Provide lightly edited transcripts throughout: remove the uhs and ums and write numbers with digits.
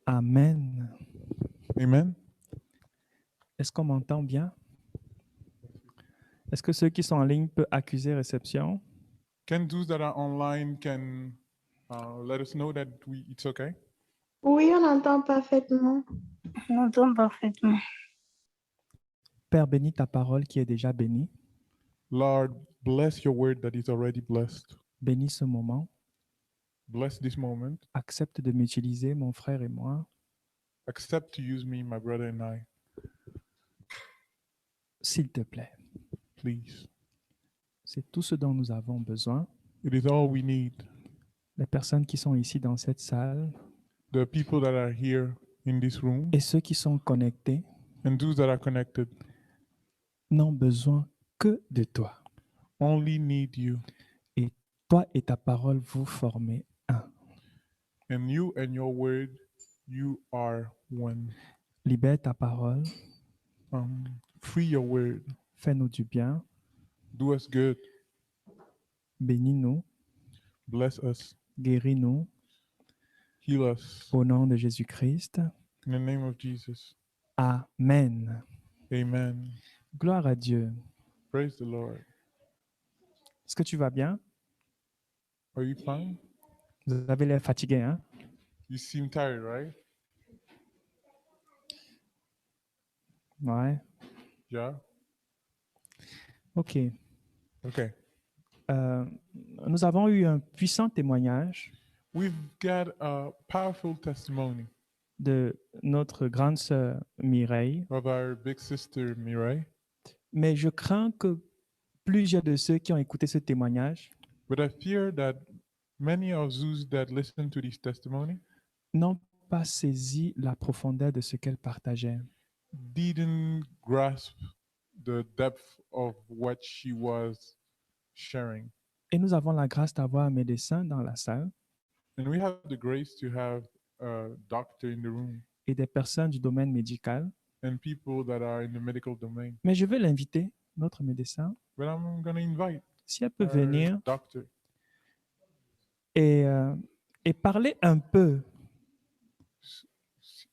Amen. Amen. Est-ce qu'on m'entend bien? Est-ce que ceux qui sont en ligne peuvent accuser réception? Can those that are online let us know that it's okay? Oui, on entend parfaitement. On entend parfaitement. Père, bénis ta parole qui est déjà bénie. Lord, bless your word that is already blessed. Bénis ce moment. Bless this moment. Accepte de m'utiliser, mon frère et moi. Accept to use me, my brother and I, S'il te plaît. please. C'est tout ce dont nous avons besoin. It is all we need. Les personnes qui sont ici dans cette salle The people that are here in this room et ceux qui sont connectés and those that are connected n'ont besoin que de toi. only need you. Et toi et ta parole, vous formez un. And you and your word, you are one. Libère ta parole. Free your word. Fais-nous du bien. Do us good. Bénis-nous. Bless us. Guéris-nous. Heal us. Au nom de Jésus-Christ. In the name of Jesus. Amen. Amen. Gloire à Dieu. Praise the Lord. Est-ce que tu vas bien? Are you fine? Vous avez l'air fatigué, hein? You seem tired, right? Ouais. Yeah. OK. Okay. Nous avons eu un puissant témoignage We've got a powerful testimony de notre grande sœur Mireille, of our big sister Mireille, mais je crains que plusieurs de ceux qui ont écouté ce témoignage but I fear that many of those that listen to this testimony n'ont pas saisi la profondeur de ce qu'elle partageait. didn't grasp the depth of what she was sharing. Et nous avons la grâce d'avoir un médecin dans la salle And we have the grace to have a doctor in the room et des personnes du domaine médical. and people that are in the medical domain. Mais je vais l'inviter, notre médecin, But I'm going to invite si elle peut our venir doctor et parler un peu.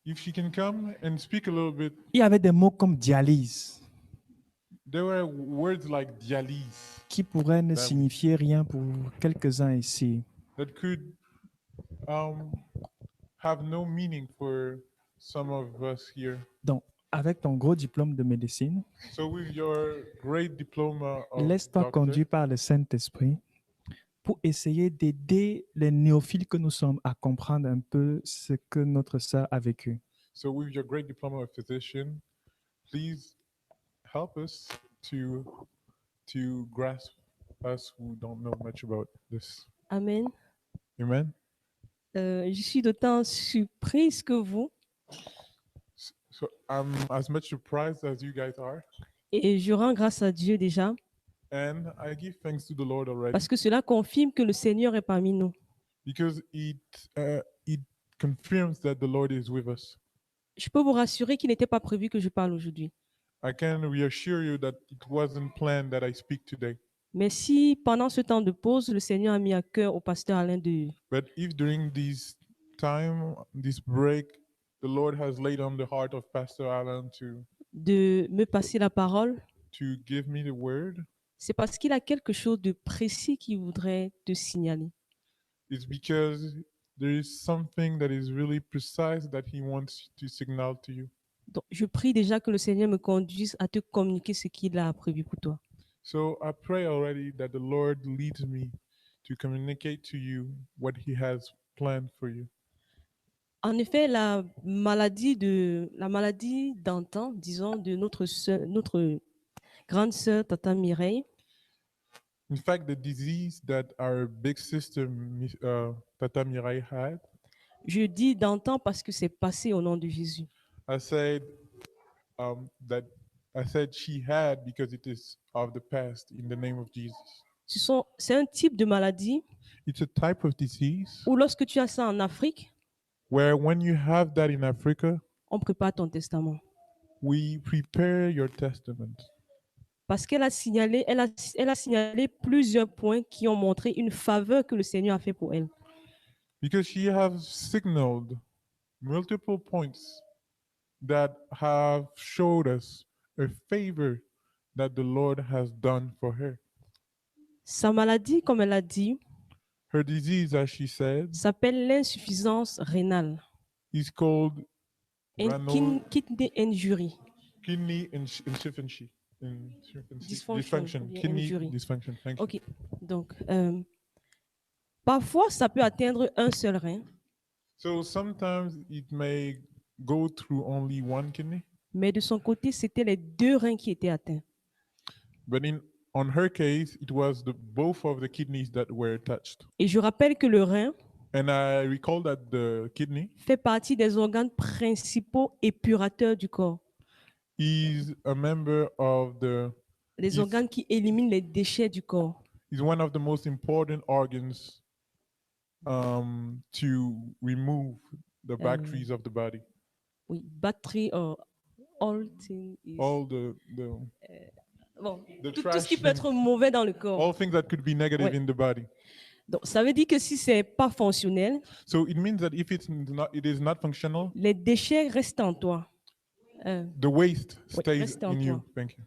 if she can come and speak a little bit. Il y avait des mots comme dialyse There were words like dialyse qui pourraient ne That- signifier rien pour quelques-uns ici. that could have no meaning for some of us here. Donc, avec ton gros diplôme de médecine, So with your great diploma of laisse-toi doctor, conduire par le Saint-Esprit pour essayer d'aider les néophiles que nous sommes à comprendre un peu ce que notre sœur a vécu. so with your great diploma of physician, please help us to grasp us who don't know much about this. Amen. Amen. Je suis d'autant surprise que vous So I'm as much surprised as you guys are, et je rends grâce à Dieu déjà and I give thanks to the Lord already parce que cela confirme que le Seigneur est parmi nous. because it confirms that the Lord is with us. Je peux vous rassurer qu'il n'était pas prévu que je parle aujourd'hui. I can reassure you that it wasn't planned that I speak today. Mais si pendant ce temps de pause, le Seigneur a mis à cœur au pasteur Alain But if during this break, the Lord has laid on the heart of Pastor Alan de me passer la parole, to give me the word, c'est parce qu'il a quelque chose de précis qu'il voudrait te signaler. it's because there is something that is really precise that he wants to signal to you. Donc, je prie déjà que le Seigneur me conduise à te communiquer ce qu'il a prévu pour toi. So I pray already that the Lord leads me to communicate to you what he has planned for you. En effet, la maladie d'antan, disons, de notre grande sœur Tata Mireille, In fact, the disease that our big sister Tata Mirai had, je dis d'antan parce que c'est passé au nom de Jésus. I said she had because it is of the past in the name of Jesus. C'est un type de maladie It's a type of disease où lorsque tu as ça en Afrique, where when you have that in Africa, on prépare ton testament. we prepare your testament. Parce qu'elle a signalé, elle a signalé plusieurs points qui ont montré une faveur que le Seigneur a fait pour elle. Because she has signaled multiple points that have showed us a favor that the Lord has done for her. Sa maladie, comme elle a dit, Her disease, as she said, s'appelle l'insuffisance rénale, is called kidney injury. kidney insufficiency. Dysfunction, ou bien Kidney injury. dysfunction. Thank you. Ok, donc parfois ça peut atteindre un seul rein, So sometimes it may go through only one kidney, mais de son côté, c'était les deux reins qui étaient atteints. but on her case, it was both of the kidneys that were touched. Et je rappelle que le rein And I recall that the kidney fait partie des organes principaux épurateurs du corps, is a member of les If- organes qui éliminent les déchets du corps. is one of the most important organs to remove the bacteria of the body. Oui, batterie, all thing is- All bon, the tout ce trash qui peut être mauvais dans le corps. all things that could be negative Ouais. in the body. Donc, ça veut dire que si c'est pas fonctionnel, So it means that if it is not functional, les déchets restent en toi. the waste Oui, stays reste en in you. toi. Thank you.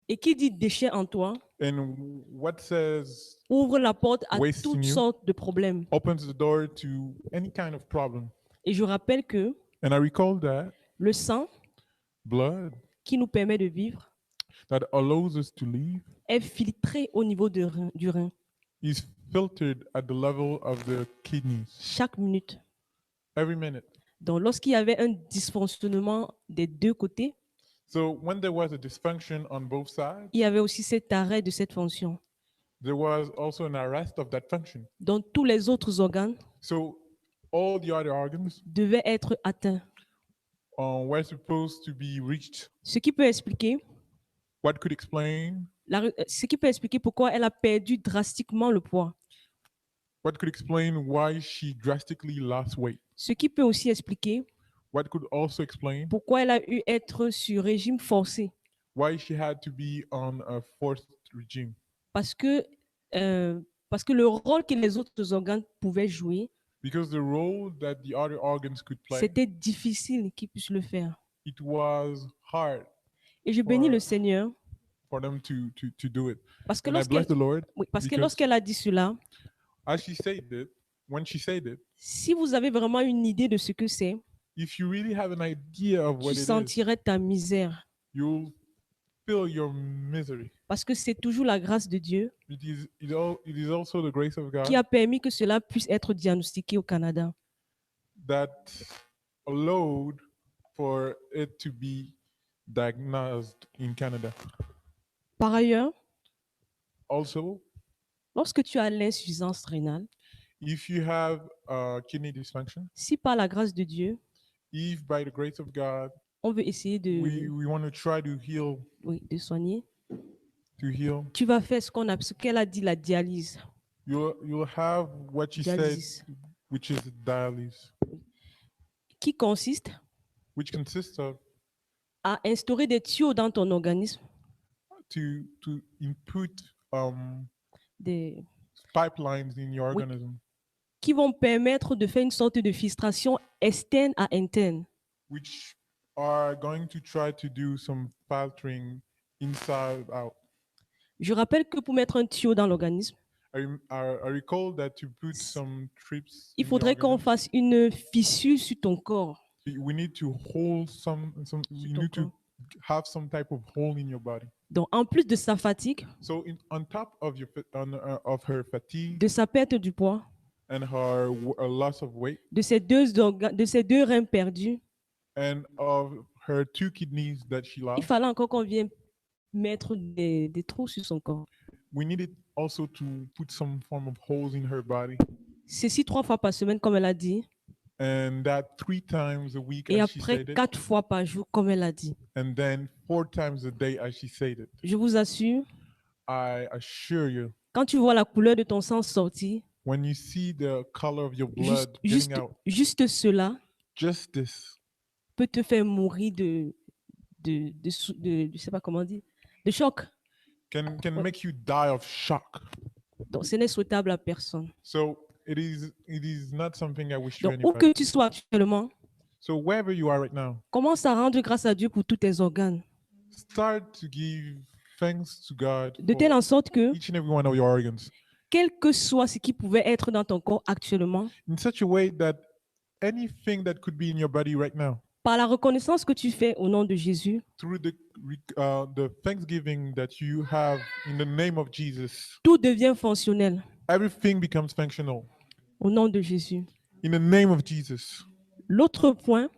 Et qui dit déchets en toi And what says ouvre la porte à Waste in toutes you. sortes de problèmes. opens the door to any kind of problem. Et je rappelle que And I recall that le sang blood qui nous permet de vivre that allows us to live est filtré au niveau du rein is filtered at the level of the kidneys chaque minute. every minute. Donc, lorsqu'il y avait un dysfonctionnement des deux côtés, So when there was a dysfunction on both sides, il y avait aussi cet arrêt de cette fonction. there was also an arrest of that function. Donc, tous les autres organes So all the other organs devaient être atteints. were supposed to be reached. Ce qui peut expliquer, What could explain? ce qui peut expliquer pourquoi elle a perdu drastiquement le poids. What could explain why she drastically lost weight? Ce qui peut aussi expliquer What could also explain pourquoi elle a eu être sur régime forcé. why she had to be on a forced regime? Parce que le rôle que les autres organes pouvaient jouer, Because the role that the other organs could play, c'était difficile qu'ils puissent le faire. it was hard Et je bénis le For- Seigneur for them to do it. parce que And I bless the Lord. because- lorsqu'elle a dit cela, As she said it, when she said it, si vous avez vraiment une idée de ce que c'est, if you really have an idea of tu what it is, sentirais ta misère. you'll feel your misery. Parce que c'est toujours la grâce de Dieu It is also the grace of God qui a permis que cela puisse être diagnostiqué au Canada. that allowed for it to be diagnosed in Canada. Par ailleurs, Also, lorsque tu as l'insuffisance rénale, if you have kidney dysfunction, si par la grâce de Dieu, if by the grace of God on veut essayer we want to try to heal, de soigner, to tu vas faire ce qu'elle a dit, la dialyse. you'll have what you said, Dialyse, which is dialysis, qui consiste which consists of à instaurer des tuyaux dans ton organisme, to input des, pipelines in your Oui. organism, qui vont permettre de faire une sorte de filtration externe à interne. which are going to try to do some filtering inside out. Je rappelle que pour mettre un tuyau dans l'organisme, I recall that to put some trips, il in the faudrait qu'on organism, fasse une fissure sur ton corps. we need to hold we ton need to corps. have some type of hole in your body. Donc, en plus de sa fatigue, So on top of of her fatigue de sa perte du poids, and her loss of weight de ces deux reins perdus, and of her 2 kidneys that she il lost, fallait encore qu'on vienne mettre des trous sur son corps. we needed also to put some form of holes in her body, Ceci 3 fois par semaine, comme elle a dit, and that 3 times a week, et as she après said it, 4 fois par jour, comme elle a dit. and then 4 times a day, as she said it. Je vous assure, I assure you, quand tu vois la couleur de ton sang sortir, when you see the color of your blood juste, getting out, juste cela just this peut te faire mourir je sais pas comment dire, de choc. can Ouais. make you die of shock. Donc, ce n'est souhaitable à personne. So it is not something I wish to Donc, où anybody. que tu sois actuellement, So wherever you are right now, commence à rendre grâce à Dieu pour tous tes organes, start to give thanks to God de telle for en sorte que, each and every one of your organs quel que soit ce qui pouvait être dans ton corps actuellement, in such a way that anything that could be in your body right now, par la reconnaissance que tu fais au nom de Jésus, through the thanksgiving that you have in the name of Jesus, tout devient fonctionnel everything becomes functional au nom de Jésus. in the name of Jesus. L'autre point,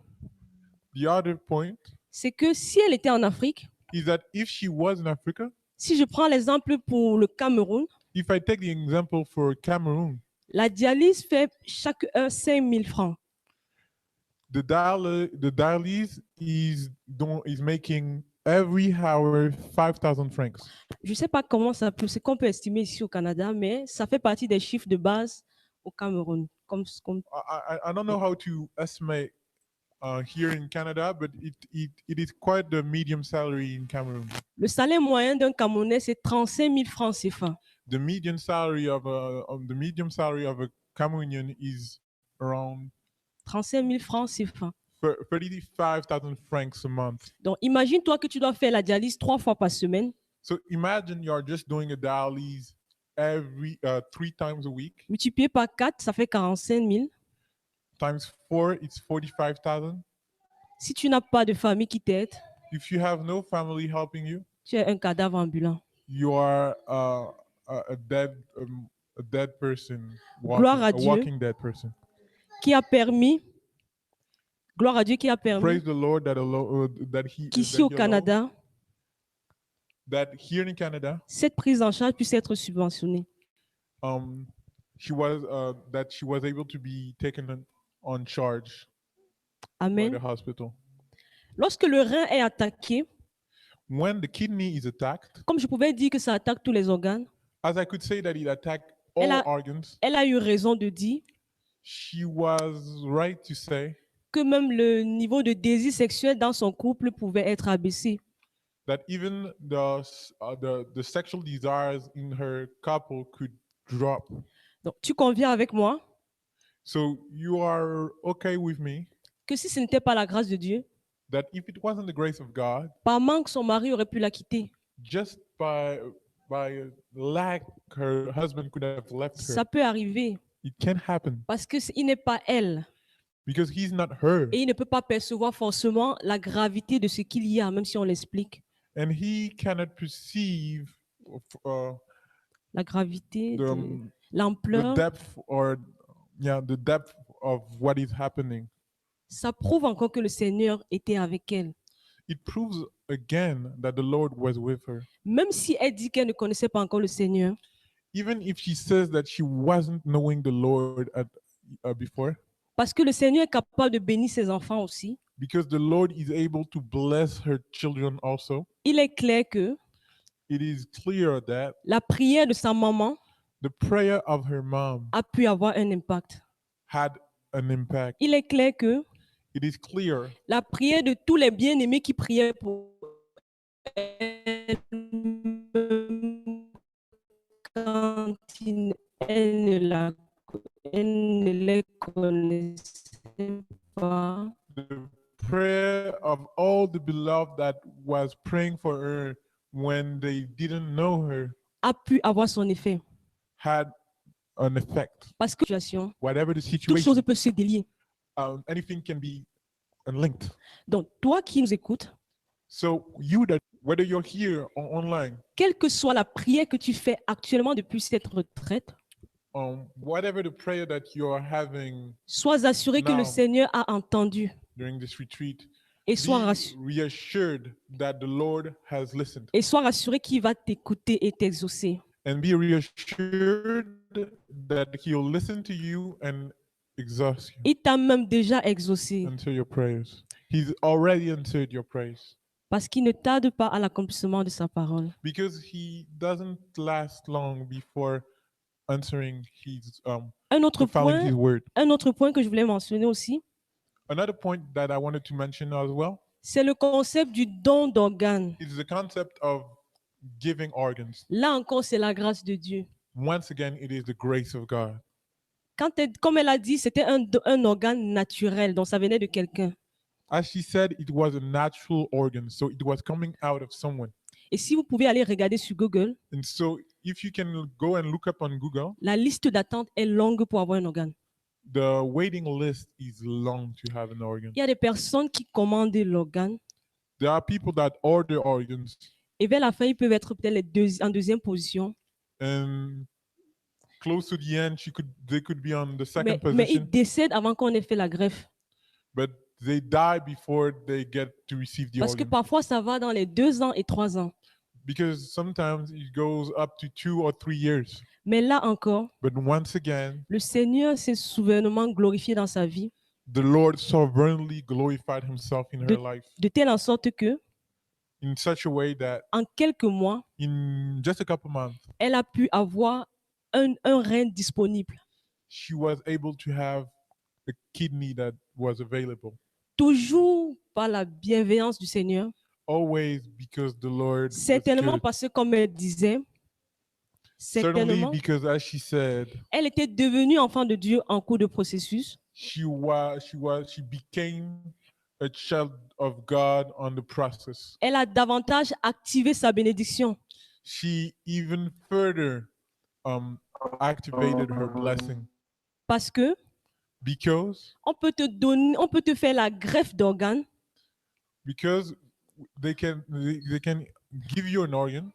The other point c'est que si elle était en Afrique, is that if she was in Africa, si je prends l'exemple pour le Cameroun, if I take the example for Cameroon, la dialyse fait chaque heure 5 000 francs. the dialysis is making every hour 5,000 francs. Je ne sais pas comment ça peut, c'est qu'on peut estimer ici au Canada, mais ça fait partie des chiffres de base au Cameroun. I don't know how to estimate here in Canada, but it is quite the medium salary in Cameroon. Le salaire moyen d'un Camerounais, c'est 35 000 francs CFA. The median salary of a Cameroonian is around 35 000 francs CFA. 35,000 francs a month. Donc, imagine-toi que tu dois faire la dialyse 3 fois par semaine. So imagine you're just doing a dialysis every 3 times a week. Multiplié par 4, ça fait 45 000. Times 4, it's 45,000. Si tu n'as pas de famille qui t'aide, If you have no family helping you, tu es un cadavre ambulant. you are a dead person, Gloire à Dieu. walking dead person. Qui a permis, gloire à Dieu qui a permis Praise the Lord qu'ici au Canada, that here in Canada, cette prise en charge puisse être subventionnée. she was able to be taken on charge by Amen. the hospital. Lorsque le rein est attaqué, When the kidney is attacked, comme je pouvais dire que ça attaque tous les organes, as I could say that it attacked Elle all a- organs, elle a eu raison de dire she was right to say que même le niveau de désir sexuel dans son couple pouvait être abaissé. that even the sexual desires in her couple could drop. Donc, tu conviens avec moi So you are okay with me que si ce n'était pas la grâce de Dieu, that if it wasn't the grace of God, par manque, son mari aurait pu la quitter. just by lack, her husband could have left her. Ça peut arriver It can happen parce qu'il n'est pas elle because he's not her, et il ne peut pas percevoir forcément la gravité de ce qu'il y a, même si on l'explique. and he cannot perceive La gravité, the, de- the l'ampleur, the depth of what is happening. ça prouve encore que le Seigneur était avec elle. It proves again that the Lord was with her. Même si elle dit qu'elle ne connaissait pas encore le Seigneur, Even if she says that she wasn't knowing the Lord before, parce que le Seigneur est capable de bénir ses enfants aussi, because the Lord is able to bless her children also, il est clair que it is clear that la prière de sa maman the prayer of her mom a pu avoir un impact. had an impact. Il est clair que It is clear la prière de tous les bien-aimés qui priaient pour elle, quand elle ne les connaissait pas, the prayer of all the beloved that was praying for her when they didn't know her a pu avoir son effet. had an effect. Parce que situation, Whatever the toute situation, chose peut se délier. anything can be unlinked. Donc, toi qui nous écoutes, So you that whether you're here or online, quelle que soit la prière que tu fais actuellement depuis cette retraite, whatever the prayer that you're having sois assuré que Now. le Seigneur a entendu during this retreat, et be sois reassured that the Lord has listened, rassuré qu'il va t'écouter et t'exaucer. and be reassured that He'll listen to you and exhaust you, Il t'a même déjà exaucé answer your prayers. He's already answered your prayers parce qu'il ne tarde pas à l'accomplissement de sa parole. because He doesn't last long before answering His Un autre fulfilling His point, word. que je voulais mentionner aussi, Another point that I wanted to mention as well c'est le concept du don d'organes. is the concept of giving organs. Là encore, c'est la grâce de Dieu. Once again, it is the grace of God. Comme elle a dit, c'était un organe naturel, donc ça venait de quelqu'un. As she said, it was a natural organ, so it was coming out of someone. Et si vous pouvez aller regarder sur Google, And so if you can go and look up on Google, la liste d'attente est longue pour avoir un organe. the waiting list is long to have an organ. Il y a des personnes qui commandent l'organe There are people that order organs, et vers la fin, ils peuvent être peut-être en deuxième position. and close to the end, they could be on the second Mais ils position, décèdent avant qu'on ait fait la greffe. but they die before they get to receive the Parce que organ. parfois, ça va dans les 2 ans et 3 ans. Because sometimes it goes up to 2 or 3 years. Mais là encore, But once again, le Seigneur s'est souverainement glorifié dans sa vie, the Lord sovereignly glorified himself in her life de telle en sorte que, in such a way that en quelques mois, in just a couple months, elle a pu avoir un rein disponible. she was able to have a kidney that was available. Toujours par la bienveillance du Seigneur. Always because the Lord was Certainement good. parce que, comme elle disait, Certainly certainement, because, as she said, elle était devenue enfant de Dieu en cours de processus. she became a child of God on the process. Elle a davantage activé sa bénédiction. She even further activated her blessing Parce que because on peut te faire la greffe d'organes, they can give you an organ,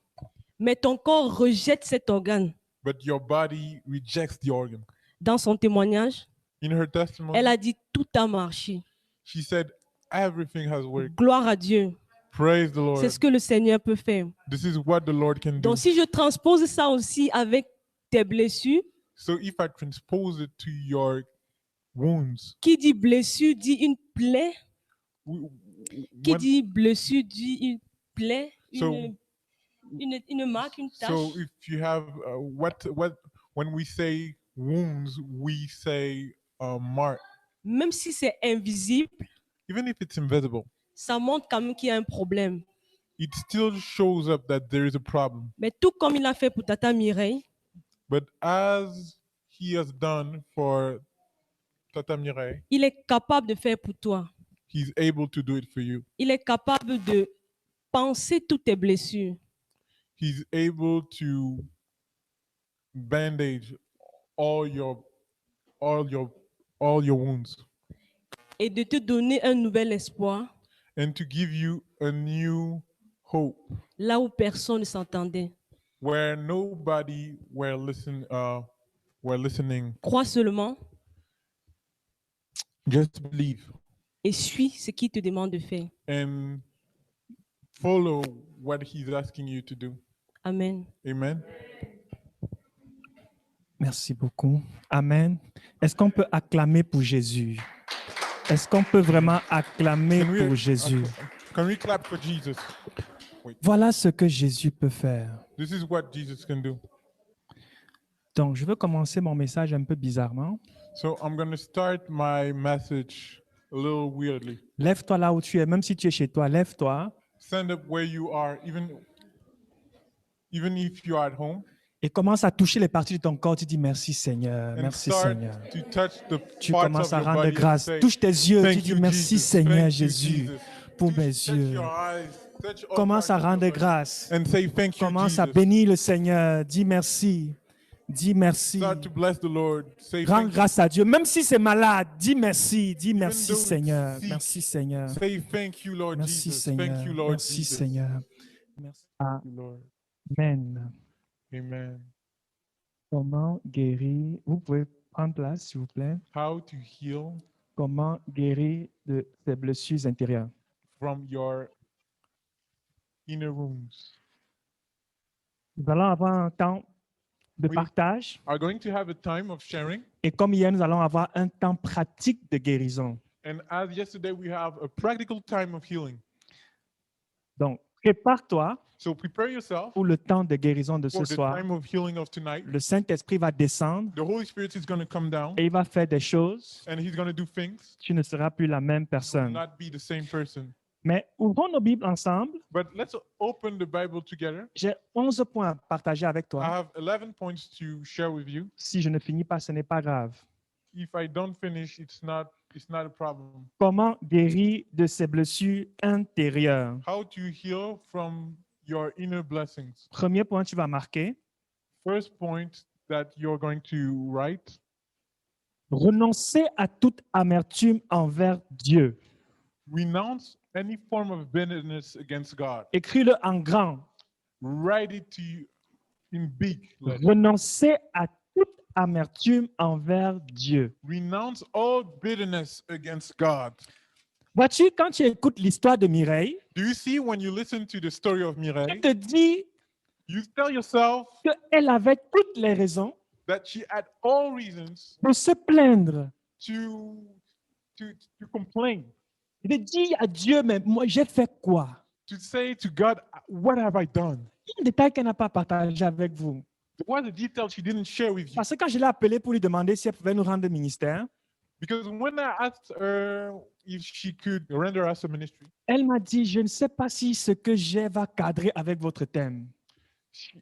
mais ton corps rejette cet organe. but your body rejects the organ. Dans son témoignage, In her testimony, elle a dit tout a marché. she said everything has worked. Gloire à Dieu. Praise the Lord. C'est ce que le Seigneur peut faire. This is what the Lord can do. Donc si je transpose ça aussi avec tes blessures, So if I transpose it to your wounds, qui dit blessure dit une plaie. w- Qui when- dit blessure dit une plaie, So- une marque, une tache. so if you have when we say wounds, we say mark. Même si c'est invisible, Even if it's invisible, ça montre quand même qu'il y a un problème. it still shows up that there is a problem. Mais tout comme il a fait pour Tata Mireille, But as he has done for Tata Mireille, il est capable de faire pour toi. he's able to do it for you. Il est capable de penser toutes tes blessures. He's able to bandage all your wounds Et de te donner un nouvel espoir and to give you a new hope là où personne ne s'entendait. where nobody were listening. Crois seulement Just believe et suis ce qu'il te demande de faire. and follow what he's asking you to do. Amen. Amen. Merci beaucoup. Amen. Est-ce qu'on peut acclamer pour Jésus? Est-ce qu'on peut vraiment acclamer Can we- pour Jésus? Can we clap for Jesus? Voilà ce que Jésus peut faire. This is what Jesus can do. Donc, je veux commencer mon message un peu bizarrement. So I'm going to start my message a little weirdly. Lève-toi là où tu es, même si tu es chez toi, lève-toi Stand up where you are, even if you are at home, et commence à toucher les parties de ton corps. Tu dis merci Seigneur, and merci start Seigneur. to touch the Tu parts commences of à your rendre body and grâce. say, Touche tes yeux. Tu "Thank dis you, merci Jesus. Seigneur Thank you, Jésus Jesus." pour mes Touch yeux. your eyes, touch all Commence parts à of your rendre body grâce. and say thank you, Commence à Jesus. bénir le Seigneur. Dis merci. Dis merci. Start to bless the Lord. Say Rends thank you. grâce à Dieu. Même si c'est malade, dis merci. Dis Even merci though it's Seigneur. sick, Merci Seigneur. Say thank you, Lord Merci Jesus. Seigneur. Thank you, Lord Merci Jesus. Seigneur. Merci. Thank you, Lord. Amen. Amen. Comment guérir? Vous pouvez prendre place, s'il vous plaît. How to heal Comment guérir de ces blessures intérieures? from your inner wounds. Nous allons avoir un temps de Oui. partage Are going to have a time of sharing. et comme hier, nous allons avoir un temps pratique de guérison. And as yesterday, we have a practical time of healing. Donc, prépare-toi So prepare yourself pour le temps de guérison de ce for the soir. time of healing of tonight. Le Saint-Esprit va descendre The Holy Spirit is going to come down et il va faire des choses. and he's going to do things. Tu ne seras plus la même You will personne. not be the same person. Mais ouvrons nos Bibles ensemble. But let's open the Bible together. J'ai 11 points à partager avec I toi. have 11 points to share with you. Si je ne finis pas, ce n'est pas grave. if I don't finish, it's not a problem. Comment guérir de ses blessures intérieures? How to heal from your inner blessings. Premier point, tu vas marquer. First point that you're going to write: Renoncer à toute amertume envers Dieu. renounce any form of bitterness against God. Écris-le en grand. Write it to you in big letters. Renoncer à toute amertume envers Dieu. Renounce all bitterness against God. Vois-tu, quand tu écoutes l'histoire de Mireille, Do you see when you listen to the story of tu Mireille, te dis you tell yourself qu'elle avait toutes les raisons that she had all reasons de se plaindre to to complain, et de dire à Dieu, mais moi, j'ai fait quoi? to say to God, what have I done? Il y a un détail qu'elle n'a pas partagé avec vous. What are the details she didn't share with you? Parce que quand je l'ai appelée pour lui demander si elle pouvait nous rendre ministère, Because when I asked her if she could render us a ministry, elle m'a dit, je ne sais pas si ce que j'ai va cadrer avec votre thème. she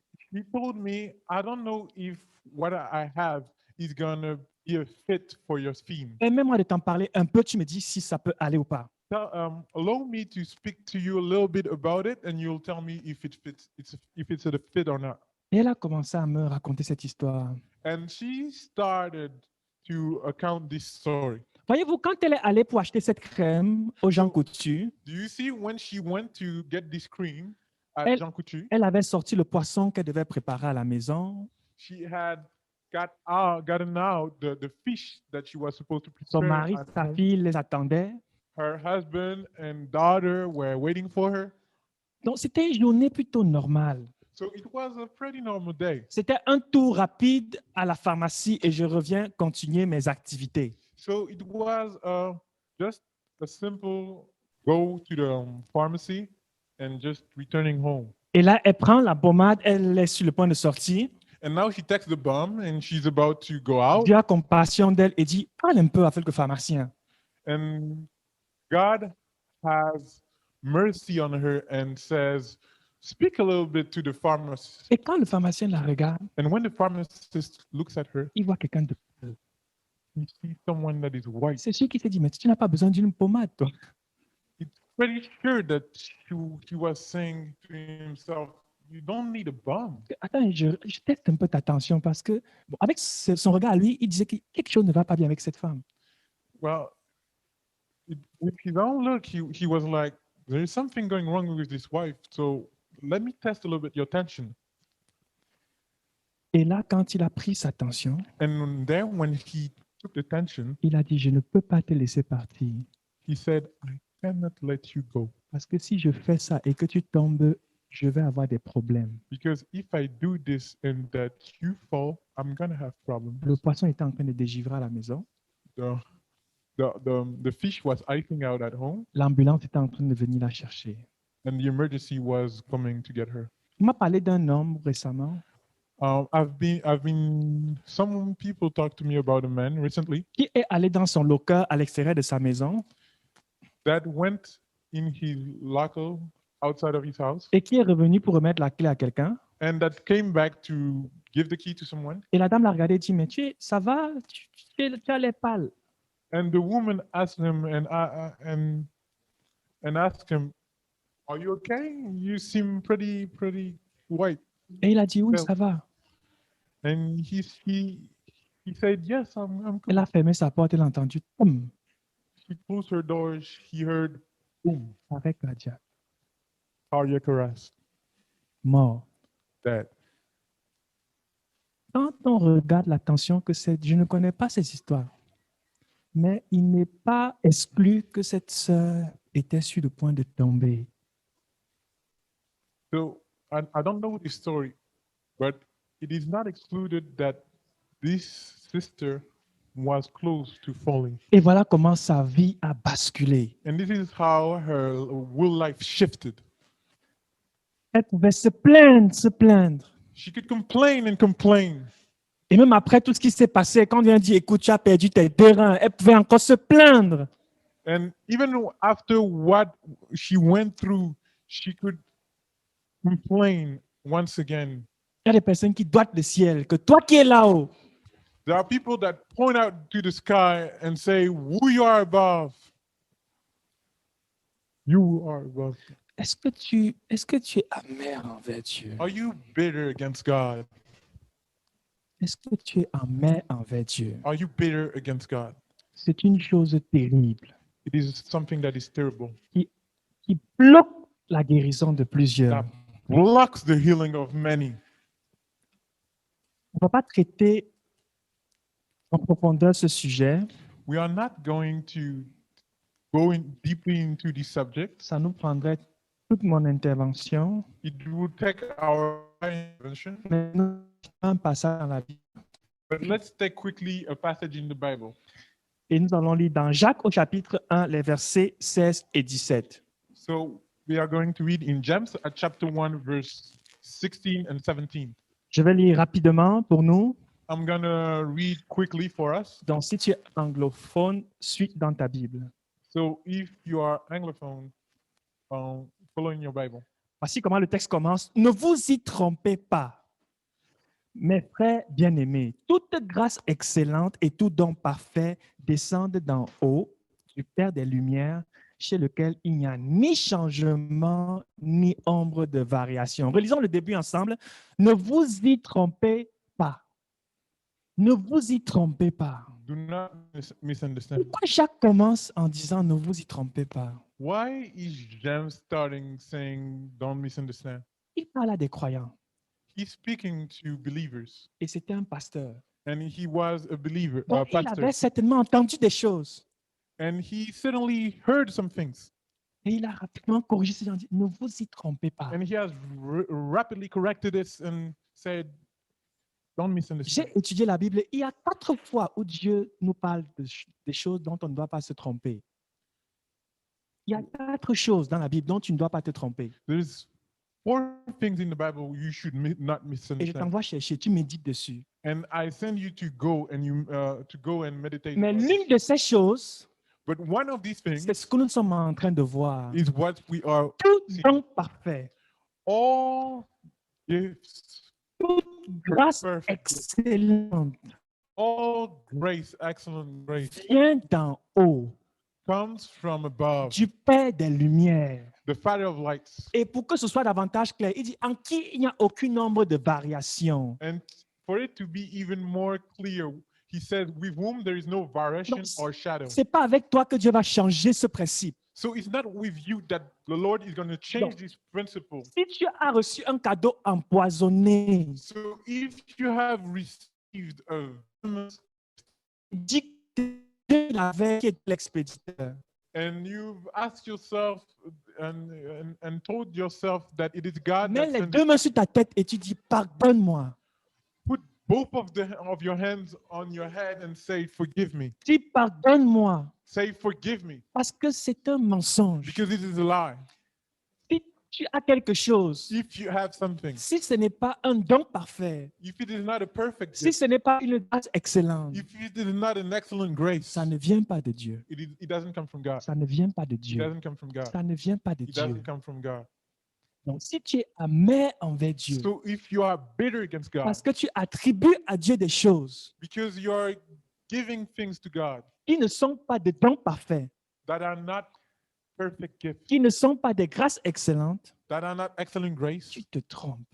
told me, I don't know if what I have is gonna be a fit for your theme. Permets-moi de t'en parler un peu, tu me dis si ça peut aller ou pas. Allow me to speak to you a little bit about it, and you'll tell me if it fits. If it's a fit or not. Et elle a commencé à me raconter cette histoire. And she started to account this story. Voyez-vous, quand elle est allée pour acheter cette crème aux Jean Coutu, Do you see when she went to get this cream at Elle- Jean Coutu, elle avait sorti le poisson qu'elle devait préparer à la maison. she had gotten out the fish that she was supposed to Son prepare. mari, at sa home. fille les attendait. Her husband and daughter were waiting for her. Donc, c'était une journée plutôt normale. So it was a pretty normal day. C'était un tour rapide à la pharmacie et je reviens continuer mes activités. So it was just a simple go to the pharmacy and just returning home. Et là, elle prend la pommade, elle est sur le point de sortir. And now she takes the bum and she's about to go out. Dieu a compassion d'elle et dit, parle un peu avec le pharmacien. And God has mercy on her and says, speak a little bit to the pharmacist. Et quand le pharmacien la regarde, And when the pharmacist looks at her, il voit quelqu'un de... he sees someone that is white. C'est celui qui s'est dit, mais tu n'as pas besoin d'une pommade, toi. It's pretty sure that he was saying to himself, you don't need a bum. Attends, je teste un peu ta tension parce que, bon, avec son regard à lui, il disait que quelque chose ne va pas bien avec cette femme. Well, with his own look, he was like, there is something going wrong with this wife. So let me test a little bit your tension. Et là, quand il a pris sa tension, And then when he took the tension, il a dit, je ne peux pas te laisser partir. he said, I cannot let you go. Parce que si je fais ça et que tu tombes, je vais avoir des problèmes. Because if I do this and that you fall, I'm going to have problems. Le poisson était en train de dégivrer à la maison. The fish was icing out at home, L'ambulance était en train de venir la chercher. and the emergency was coming to get her. On m'a parlé d'un homme récemment Some people talked to me about a man recently qui est allé dans son locker à l'extérieur de sa maison that went in his locker outside of his house et qui est revenu pour remettre la clé à quelqu'un. and that came back to give the key to someone. Et la dame l'a regardé et dit, mais ça va, tu as les pâles. And the woman asked him and asked him, "Are you okay? You seem pretty white." Et il a dit, oui, Well, ça va. And he said, "Yes, I'm Elle cool." a fermé sa porte, elle a entendu, She closed her door. He heard, boom, arrêt cardiaque, cardiac arrest. mort. Dead. Quand on regarde l'attention que c'est, je ne connais pas ces histoires, mais il n'est pas exclu que cette sœur était sur le point de tomber. So I don't know the story, but it is not excluded that this sister was close to falling. Et voilà comment sa vie a basculé. And this is how her will life shifted. Elle pouvait se plaindre. She could complain and complain. Et même après tout ce qui s'est passé, quand on vient dire, écoute, tu as perdu tes 2 reins, elle pouvait encore se plaindre. And even after what she went through, she could complain once again. Il y a des personnes qui doivent le ciel, que toi qui es là-haut, There are people that point out to the sky and say, "Who you are above." You are above. Est-ce que tu es amer envers Dieu? Are you bitter against God? Est-ce que tu es amer envers Dieu? Are you bitter against God? C'est une chose terrible It is something that is terrible. qui bloque la guérison de plusieurs. That blocks the healing of many. On ne va pas traiter en profondeur ce sujet. We are not going to go deeply into this subject. Ça nous prendrait toute mon intervention. It would take our intervention. Mais nous un passage dans la Bible. But let's take quickly a passage in the Bible. Et nous allons lire dans Jacques au chapitre 1, les versets 16 et 17. So we are going to read in James at chapter 1, verse 16 and 17. Je vais lire rapidement pour nous. I'm going to read quickly for us. Donc, si tu es anglophone, suis dans ta Bible. So if you are Anglophone, follow in your Bible. Voici comment le texte commence. Ne vous y trompez pas, mes frères bien-aimés. Toute grâce excellente et tout don parfait descendent d'en haut, du Père des Lumières, chez lequel il n'y a ni changement, ni ombre de variation. Relisons le début ensemble. Ne vous y trompez pas. Ne vous y trompez pas. Do not misunderstand. Pourquoi Jacques commence en disant ne vous y trompez pas? Why is James starting saying don't misunderstand? Il parle à des croyants He's speaking to believers, et c'était un pasteur. and he was a believer, a Donc, il pastor, avait certainement entendu des choses and he suddenly heard some things, et il a rapidement corrigé ces gens. Dit, ne vous y trompez pas. and he has rapidly corrected this and said, don't misunderstand. J'ai étudié la Bible. Il y a 4 fois où Dieu nous parle des choses dont on ne doit pas se tromper. Il y a 4 choses dans la Bible dont tu ne dois pas te tromper. There's 4 things in the Bible you should not Et je misunderstand. t'envoie chercher, tu médites dessus. And I send you to go and meditate. Mais on it. l'une de ces choses, But one of these things c'est ce que nous sommes en train de voir. is what we are. Tout don parfait, All gifts, toute grâce perfect, excellente all grace, excellent grace, vient d'en haut, comes from above, du Père des Lumières. the Father of lights. Et pour que ce soit davantage clair, il dit en qui il n'y a aucun nombre de variations. And for it to be even more clear, he said, with whom there is no variation Donc, or shadow. C'est pas avec toi que Dieu va changer ce principe. So it's not with you that the Lord is going to change Donc, this principle. Si tu as reçu un cadeau empoisonné, So if you have received a dis que Dieu l'avait qui est l'expéditeur. and you've asked yourself and told yourself that it is God Mets that les sent 2 mains sur ta tête et tu dis pardonne-moi. put both of your hands on your head and say, forgive me. Dis pardonne-moi Say, forgive me, parce que c'est un mensonge. because it is a lie. Si tu as quelque chose, If you have something, si ce n'est pas un don parfait, if it is not a perfect si gift, ce n'est pas une grâce excellente, if it is not an excellent grace, ça ne vient pas de Dieu. it doesn't come from God. Ça ne vient pas de It Dieu. doesn't come from God. Ça ne vient pas de It Dieu. doesn't come from God. Donc, si tu es amer envers Dieu, So if you are bitter against God parce que tu attribues à Dieu des choses because you are giving things to God qui ne sont pas des dons parfaits, that are not perfect gifts, qui ne sont pas des grâces excellentes, that are not excellent grace, tu te trompes.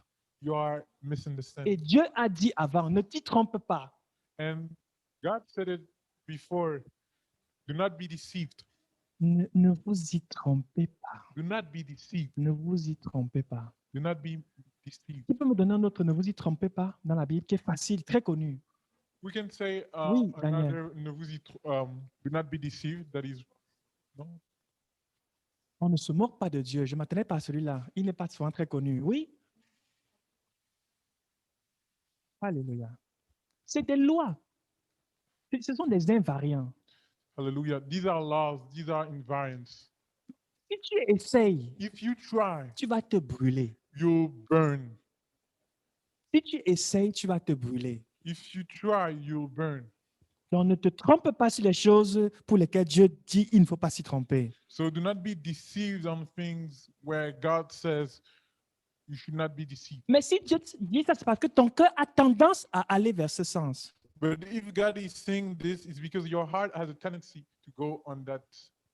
you are Et misunderstanding. Dieu a dit avant, ne t'y trompe pas. And God said it before, do not be deceived. Ne vous y trompez pas. Do not be deceived. Ne vous y trompez pas. Do not be deceived. Tu peux me donner un autre ne vous y trompez pas dans la Bible qui est facile, très connu. We can say Oui, Daniel. another, ne vous y do not be deceived. That is, no? On ne se moque pas de Dieu. Je ne m'attendais pas à celui-là. Il n'est pas souvent très connu. Oui? Alléluia. C'est des lois. Ce sont des invariants. Hallelujah. These are laws. These are invariants. Si tu essayes, If you try, tu vas te brûler. you'll burn. Si tu essayes, tu vas te brûler. If you try, you'll burn. Donc, ne te trompe pas sur les choses pour lesquelles Dieu dit il ne faut pas s'y tromper. So do not be deceived on things where God says you should not be deceived. Mais si Dieu te dit ça, c'est parce que ton cœur a tendance à aller vers ce sens. But if God is saying this, it's because your heart has a tendency to go on that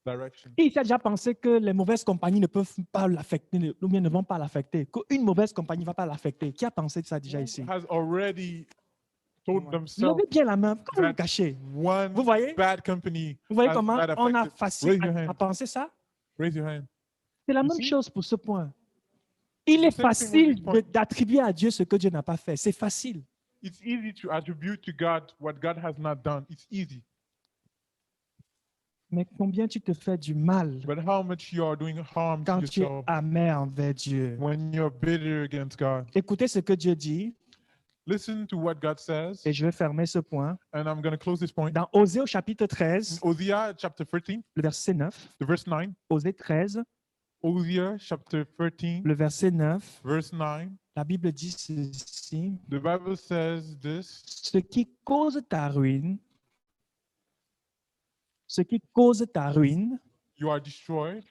direction. Et il a déjà pensé que les mauvaises compagnies ne peuvent pas l'affecter, ou bien ne vont pas l'affecter, qu'une mauvaise compagnie ne va pas l'affecter. Qui a pensé de ça déjà Who ici? has already told themselves Levez bien la main. Pourquoi vous le that cachez? one Vous voyez? bad company Vous voyez has comment bad on a affected? facile Raise your à hand. penser ça? Raise your hand. C'est la You même see? chose pour ce point. Il The est same thing with facile this point. d'attribuer à Dieu ce que Dieu n'a pas fait. C'est facile. It's easy to attribute to God what God has not done. It's easy. Mais combien tu te fais du mal But how much you are doing harm to quand tu es yourself amer envers Dieu? when you're bitter against God. Écoutez ce que Dieu dit, Listen to what God says, et je vais fermer ce point. and I'm going to close this point. Dans Osée au chapitre In 13, Hosea chapter 13, le verset 9, the verse 9. Osée 13, Hosea chapter 13, le verset 9, verse 9. la Bible dit ceci, The Bible says this. ce qui cause ta ruine, ce qui cause ta ruine, You are destroyed,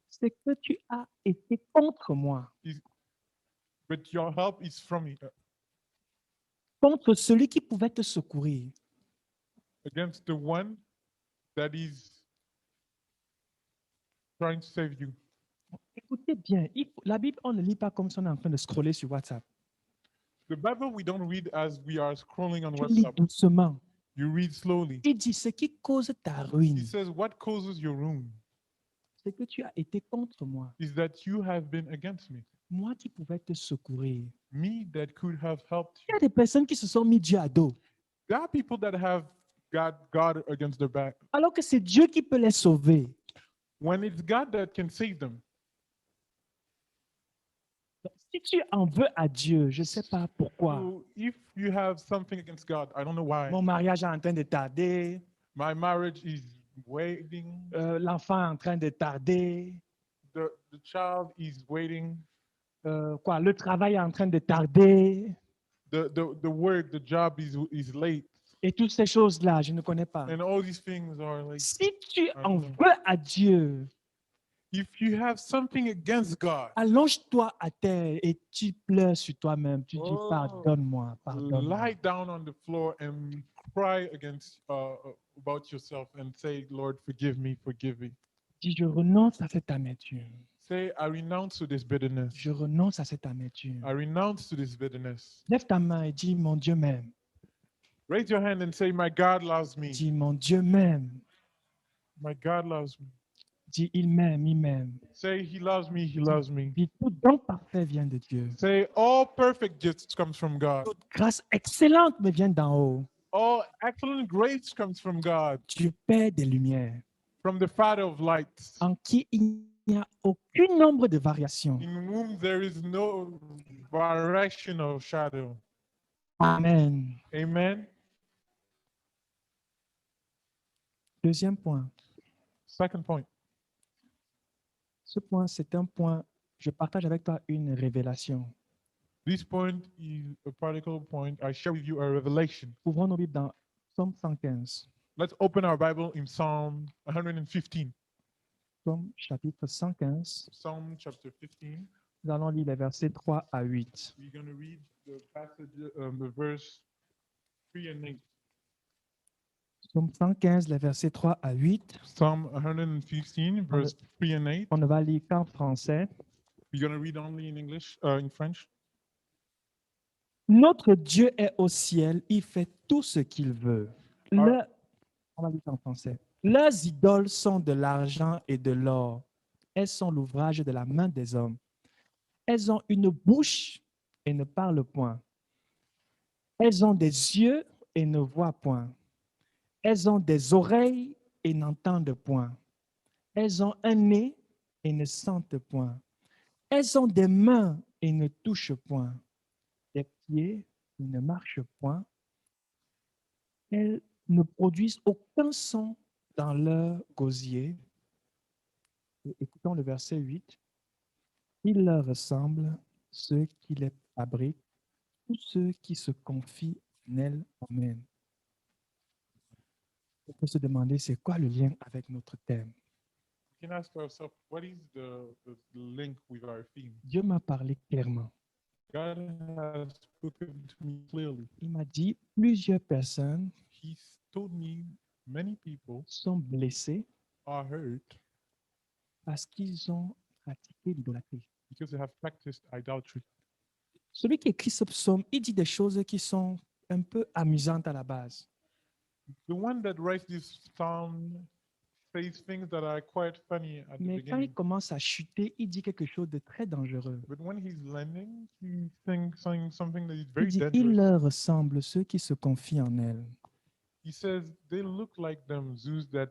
c'est que tu as été contre moi, but your help is from me, contre celui qui pouvait te secourir. against the one that is trying to save you. Écoutez bien, la Bible, on ne lit pas comme si on est en train de scroller sur WhatsApp. The Bible we don't read as we are scrolling on Tu lis WhatsApp. doucement. You read slowly. Il dit, ce qui cause ta He ruine, says, what causes your ruin c'est que tu as été contre moi. is that you have been against me. Moi qui pouvais te secourir. Me that could have helped Il y you. a des personnes qui se sont mis Dieu à dos, There are people that have got God against their back alors que c'est Dieu qui peut les sauver. when it's God that can save them. Donc, si tu en veux à Dieu, je ne sais pas pourquoi. So if you have something against God, I don't know why. Mon mariage est en train de tarder, My marriage is waiting. l'enfant est en train de tarder, The child is waiting. le travail est en train de tarder, The work, the job is late. et toutes ces choses-là, je ne connais pas. And all these things are like, Si tu I en don't know. veux à Dieu, if you have something against God, allonge-toi à terre et tu pleures sur toi-même. Tu dis, Oh. pardonne-moi, pardonne-moi. lie down on the floor and cry against about yourself and say, Lord, forgive me, forgive me. Dis, je renonce à cette amertume. Say, I renounce to this bitterness. Je renonce à cette amertume. I renounce to this bitterness. Lève ta main et dis, mon Dieu m'aime. Raise your hand and say, my God loves me. Dis, mon Dieu m'aime. My God loves me. Dis, il m'aime, il m'aime. Say, he loves me, he loves me. Dis, tout don parfait vient de Dieu. Say, all perfect gifts comes from God. Toute grâce excellente me vient d'en haut, All excellent grace comes from God, du Père des Lumières, from the Father of lights, en qui il n'y a aucun nombre de variations. in whom there is no variation of shadow. Amen. Amen. Deuxième point. Second point. Ce point, c'est un point, je partage avec toi une révélation. This point is a particular point. I share with you a revelation. Ouvrons nos Bibles dans Psaume 115. Let's open our Bible in Psalm 115. Psaume chapitre 115. Psalm chapter 15. Nous allons lire les versets 3 à 8. We're going to read the passage, the verse 3 and 8. Psaume 115, les versets 3 à 8. Psalm 115, verse 3 and 8. On ne va lire qu'en français. We're going to read only in English, in French. Notre Dieu est au ciel, il fait tout ce qu'il veut. On va lire en français. Leurs idoles sont de l'argent et de l'or. Elles sont l'ouvrage de la main des hommes. Elles ont une bouche et ne parlent point. Elles ont des yeux et ne voient point. Elles ont des oreilles et n'entendent point. Elles ont un nez et ne sentent point. Elles ont des mains et ne touchent point. Des pieds et ne marchent point. Elles ne produisent aucun son dans leur gosier. Et écoutons le verset 8. Il leur ressemble, ceux qui les fabriquent, tous ceux qui se confient en elles. Amen. On peut se demander, c'est quoi le lien avec notre thème? We can ask ourselves, what is the link with our theme? Dieu m'a parlé clairement. God has spoken to me clearly. Il m'a dit, plusieurs personnes He's told me many people sont blessées are hurt parce qu'ils ont pratiqué l'idolâtrie. because they have practiced idolatry. Celui qui écrit ce psaume, il dit des choses qui sont un peu amusantes à la base. The one that writes this psalm says things that are quite funny at the Mais quand il beginning. commence à chuter, il dit quelque chose de très dangereux. But when he's landing, he saying something that is Il very dit, il dangerous. leur ressemble, ceux qui se confient en elle. He says they look like them Zeus that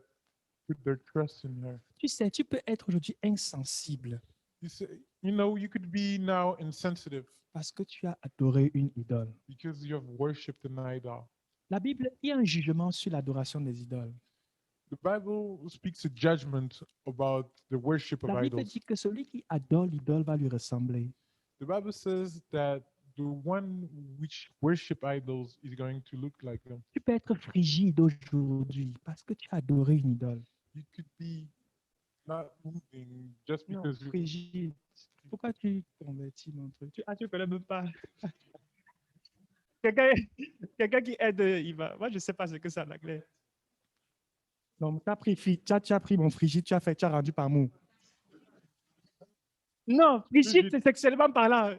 put their trust in her. Tu sais, tu peux être aujourd'hui insensible You say, you know, you could be now insensitive parce que tu as adoré une idole. because you have worshipped an idol. La Bible, il y a un jugement sur l'adoration des idoles. The Bible speaks a judgment about the worship of La Bible idols. dit que celui qui adore l'idole va lui ressembler. The Bible says that the one which worship idols is going to look like them. Tu peux être frigide aujourd'hui parce que tu as adoré une idole. You could be not moving just Non, because you. frigide. Pourquoi tu convertis mon truc? Tu connais même pas. Quelqu'un qui aide, il va. Moi, je ne sais pas ce que c'est en anglais. Donc, tu as pris mon frigide, tu as rendu par mot. Non, frigide, Frigide. c'est sexuellement parlant.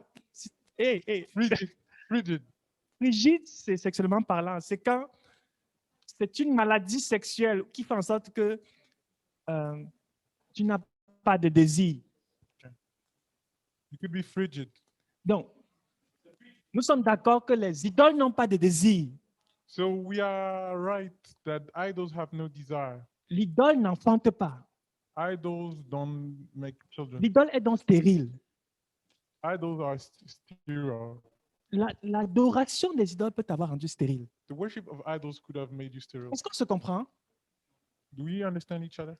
Hey, Frigid. Frigid. frigide, c'est sexuellement parlant. C'est quand c'est une maladie sexuelle qui fait en sorte que tu n'as pas de désir. You could be frigid. Donc, nous sommes d'accord que les idoles n'ont pas de désir. So we are right that idols have no desire. L'idole n'enfante pas. Idols don't make children. L'idole est donc stérile. Idols are sterile. L'adoration des idoles peut t'avoir rendu stérile. The worship of idols could have made you sterile. Est-ce qu'on se comprend? Do we understand each other?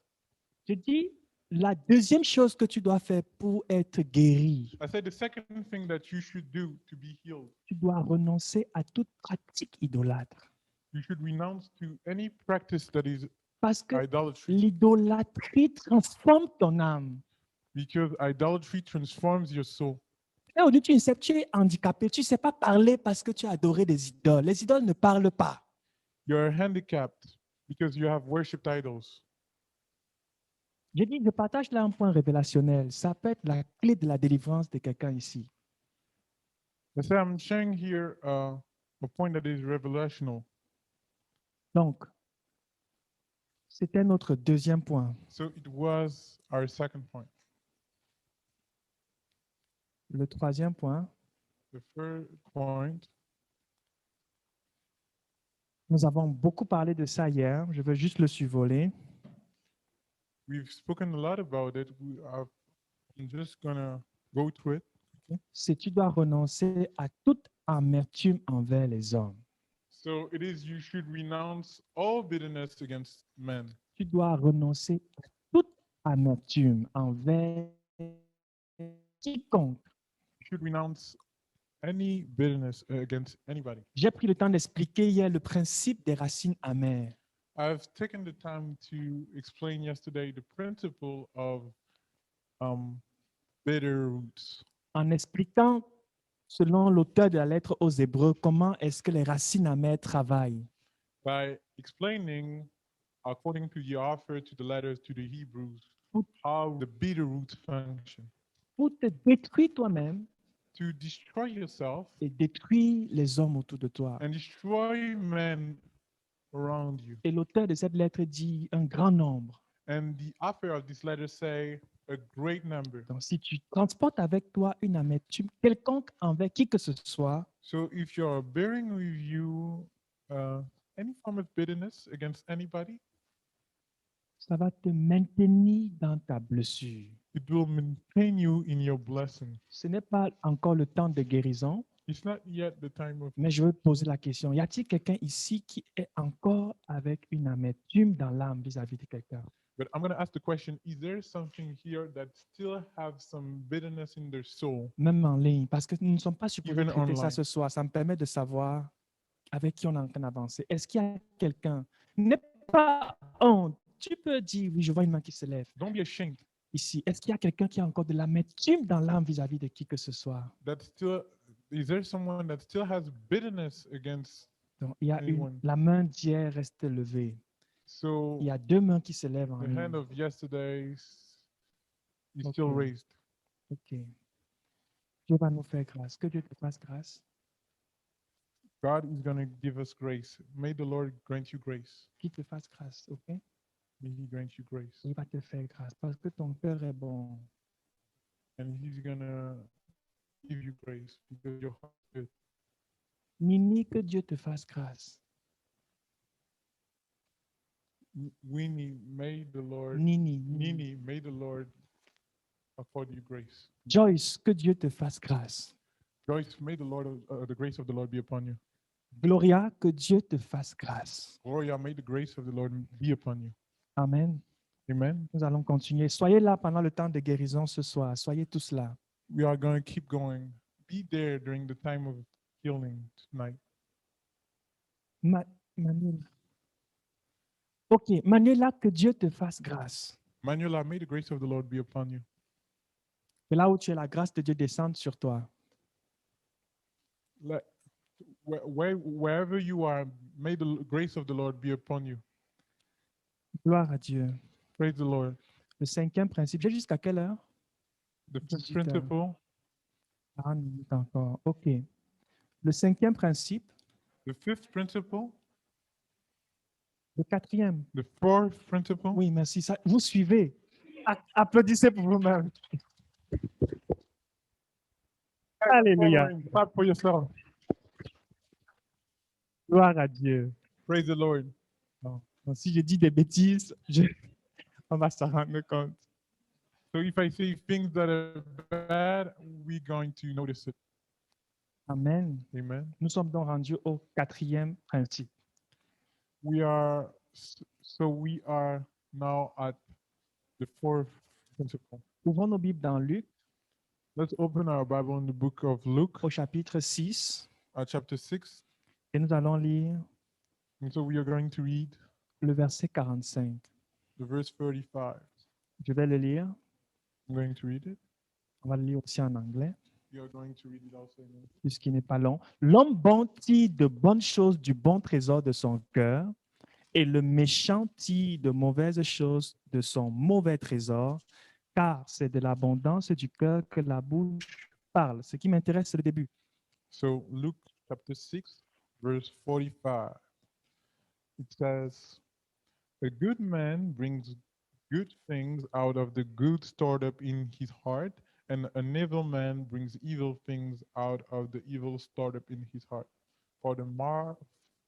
Je dis, la deuxième chose que tu dois faire pour être guéri, I said the second thing that you should do to be healed, tu dois renoncer à toute pratique idolâtre. you should renounce to any practice that is Parce que idolatry, l'idolâtrie transforme ton âme. because idolatry transforms your soul. Et aujourd'hui, tu sais, tu es handicapé, tu ne sais pas parler parce que tu as adoré des idoles. Les idoles ne parlent pas. You're handicapped because you have worshipped idols. Je dis, je partage là un point révélationnel. Ça peut être la clé de la délivrance de quelqu'un ici. I say I'm sharing here a point that is revelational. Donc, c'était notre deuxième point. So it was our second point. Le troisième point, The third point, nous avons beaucoup parlé de ça hier. Je veux juste le survoler. we've spoken a lot about it. I'm just gonna go through it. C'est tu dois renoncer à toute amertume envers les hommes. So it is you should renounce all bitterness against men. Tu dois renoncer à toute amertume envers quiconque. You should renounce any bitterness against anybody. J'ai pris le temps d'expliquer hier le principe des racines amères. I've taken the time to explain yesterday the principle of bitter roots, En expliquant, selon l'auteur de la lettre aux Hébreux, comment est-ce que les racines amères travaillent. by explaining, according to the author to the letters to the Hebrews, Put- how the bitter roots function. Pour te détruire toi-même To destroy yourself et détruire les hommes autour de toi. and destroy men around you. Et l'auteur de cette lettre dit un grand nombre. And the author of this letter say a great number. Donc, si tu transportes avec toi une amertume quelconque envers qui que ce soit, So if you're bearing with you any form of bitterness against anybody, ça va te maintenir dans ta blessure. it will maintain you in your blessing. Ce n'est pas encore le temps de guérison, It's not yet the time of. mais je veux poser la question. Y a-t-il quelqu'un ici qui est encore avec une amertume dans l'âme vis-à-vis de quelqu'un? But I'm going to ask the question: is there something here that still have some bitterness in their soul? Même en ligne, parce que nous ne sommes pas supposés Even traiter ça online. ce soir. Ça me permet de savoir avec qui on est en train d'avancer. Est-ce qu'il y a quelqu'un? N'aie pas honte. Tu peux dire, oui, je vois une main qui se lève Don't be ashamed. ici. Est-ce qu'il y a quelqu'un qui a encore de l'amertume dans l'âme vis-à-vis de qui que ce soit? That still Is there someone that still has bitterness against Donc, il y a anyone? la main d'hier reste levée. So Il y a deux mains qui se lèvent en the hand ligne. of yesterday is Ok. still raised. OK. Dieu va nous faire grâce. Que Dieu te fasse grâce. God is going to give us grace. May the Lord grant you grace. Qu'il te fasse grâce. OK? May He grant you grace. Il va te faire grâce parce que ton cœur est bon. And He's going to give you grace because your heart is good. Nini, que Dieu te fasse grâce. Winnie, may the Lord, Nini. Nini, may the Lord afford you grace. Joyce, que Dieu te fasse grâce. Joyce, may the Lord, the grace of the Lord be upon you. Gloria, que Dieu te fasse grâce. Gloria, may the grace of the Lord be upon you. Amen. Amen. Nous allons continuer. Soyez là pendant le temps de guérison ce soir. Soyez tous là. We are going to keep going. Be there during the time of healing tonight. Manuela. OK. Manuela, que Dieu te fasse grâce. Manuela, may the grace of the Lord be upon you. Que là où tu es, la grâce de Dieu descende sur toi. Let, wherever you are, may the grace of the Lord be upon you. Gloire à Dieu. Praise the Lord. Le cinquième principe. J'ai jusqu'à quelle heure? The fifth 18 heures. principle, 40 minutes encore. OK. Le cinquième principe. the fifth principle, Le quatrième. the fourth principle. Oui, merci. Ça, vous suivez. Applaudissez pour vous-même. Alléluia. Clap for yourself. Gloire à Dieu. Praise the Lord. Bon, si je dis des bêtises, on va s'en rendre compte. So if I say things that are bad, we're going to notice it. Amen. Amen. Nous sommes donc rendus au quatrième principe. We are now at the fourth principle. Ouvrons nos Bibles dans Luc Let's open our Bible in the book of Luke, au chapitre 6 chapter 6. et nous allons lire And so we are going to read le verset 45. the verse 35. Je vais le lire. I'm going to read it. On va le lire aussi en anglais, We are going to read it also in English. puisqu'il n'est pas long. L'homme bon tire de bonnes choses du bon trésor de son cœur, et le méchant tire de mauvaises choses de son mauvais trésor, car c'est de l'abondance du cœur que la bouche parle. Ce qui m'intéresse, c'est le début. So Luke chapter 6, verse 45. It says, "A good man brings good things out of the good stored up in his heart, and an evil man brings evil things out of the evil stored up in his heart. For the mouth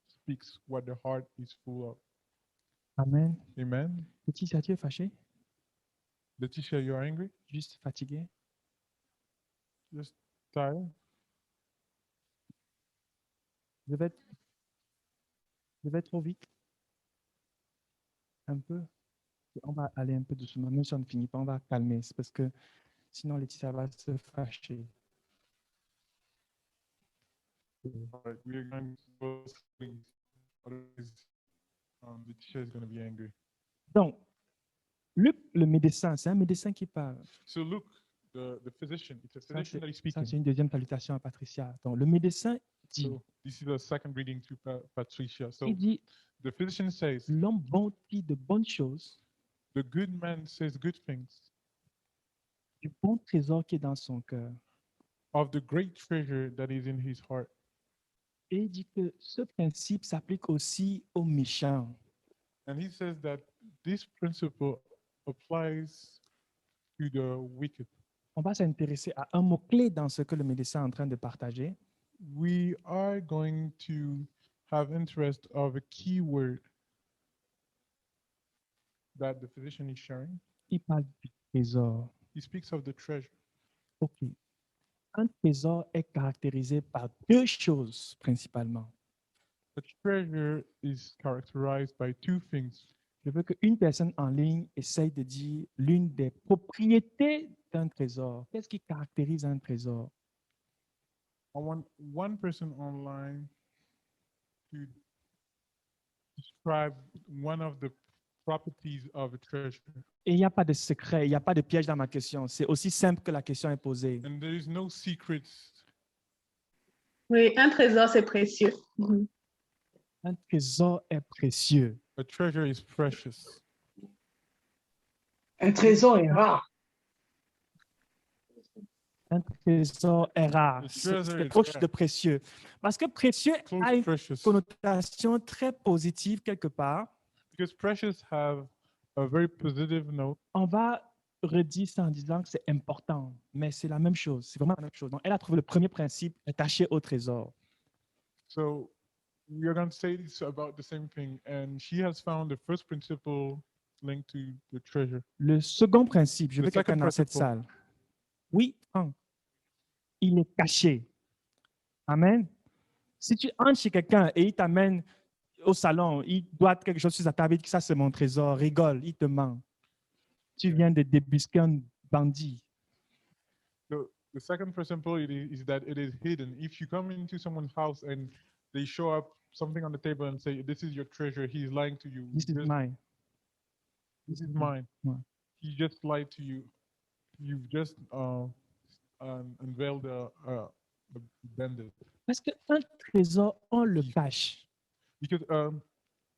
speaks what the heart is full of." Amen. Amen. Laetitia, tu es fâché? Letitia, you are angry? Juste fatigué? Just tired? Je vais trop vite? Un peu? On va aller un peu doucement. Même si on ne finit pas, on va calmer. C'est parce que sinon, Laetitia va se fâcher. All right, we are going to go slowly. Otherwise, Letitia is going to be angry. Donc, Luc, le médecin, c'est un médecin qui parle. So Luke, the physician, it's a Ça, physician that is Ça, speaking. c'est une deuxième salutation à Patricia. Donc, le médecin dit, So this is the second reading to Patricia. So il dit, the physician says, l'homme bon dit de bonnes choses the good man says good things du bon trésor qui est dans son cœur. of the great treasure that is in his heart. Et il dit que ce principe s'applique aussi aux méchants. And he says that this principle applies to the wicked. On va s'intéresser à un mot-clé dans ce que le médecin est en train de partager. We are going to have interest of a key word that the physician is sharing. Il parle du trésor. He speaks of the treasure. OK. Un trésor est caractérisé par deux choses principalement. A treasure is characterized by two things. Je veux qu'une personne en ligne essaye de dire l'une des propriétés d'un trésor. Qu'est-ce qui caractérise un trésor? I want one person online to describe one of the properties of a treasure. Et il n'y a pas de secret, il n'y a pas de piège dans ma question. C'est aussi simple que la question est posée. And there is no secrets Oui, un trésor, c'est précieux. Mhm. Un trésor est précieux. A treasure is precious. Un trésor est rare. Un trésor est rare. The C'est treasure is proche rare. de précieux. Parce que précieux Close a une precious. connotation très positive quelque part. Because precious have a very positive note. On va redire ça en disant que c'est important, mais c'est la même chose. C'est vraiment la même chose. Donc, elle a trouvé le premier principe attaché au trésor. So we are going to say this about the same thing. And she has found the first principle linked to the treasure. Le second principe, je The veux quelqu'un second dans cette principle. salle. Oui, Franck, il est caché. Amen. Si tu entres chez quelqu'un et il t'amène au salon, il doit quelque chose sur sa table, il dit que ça c'est mon trésor, rigole, il te ment. Tu viens de débusquer un bandit. The second principle is that it is hidden. If you come into someone's house and they show up something on the table and say, "This is your treasure," he's lying to you. This is mine. This is mine. Ouais. He just lied to you. You've just unveiled a bandit. Parce qu'un trésor, on le cache. Because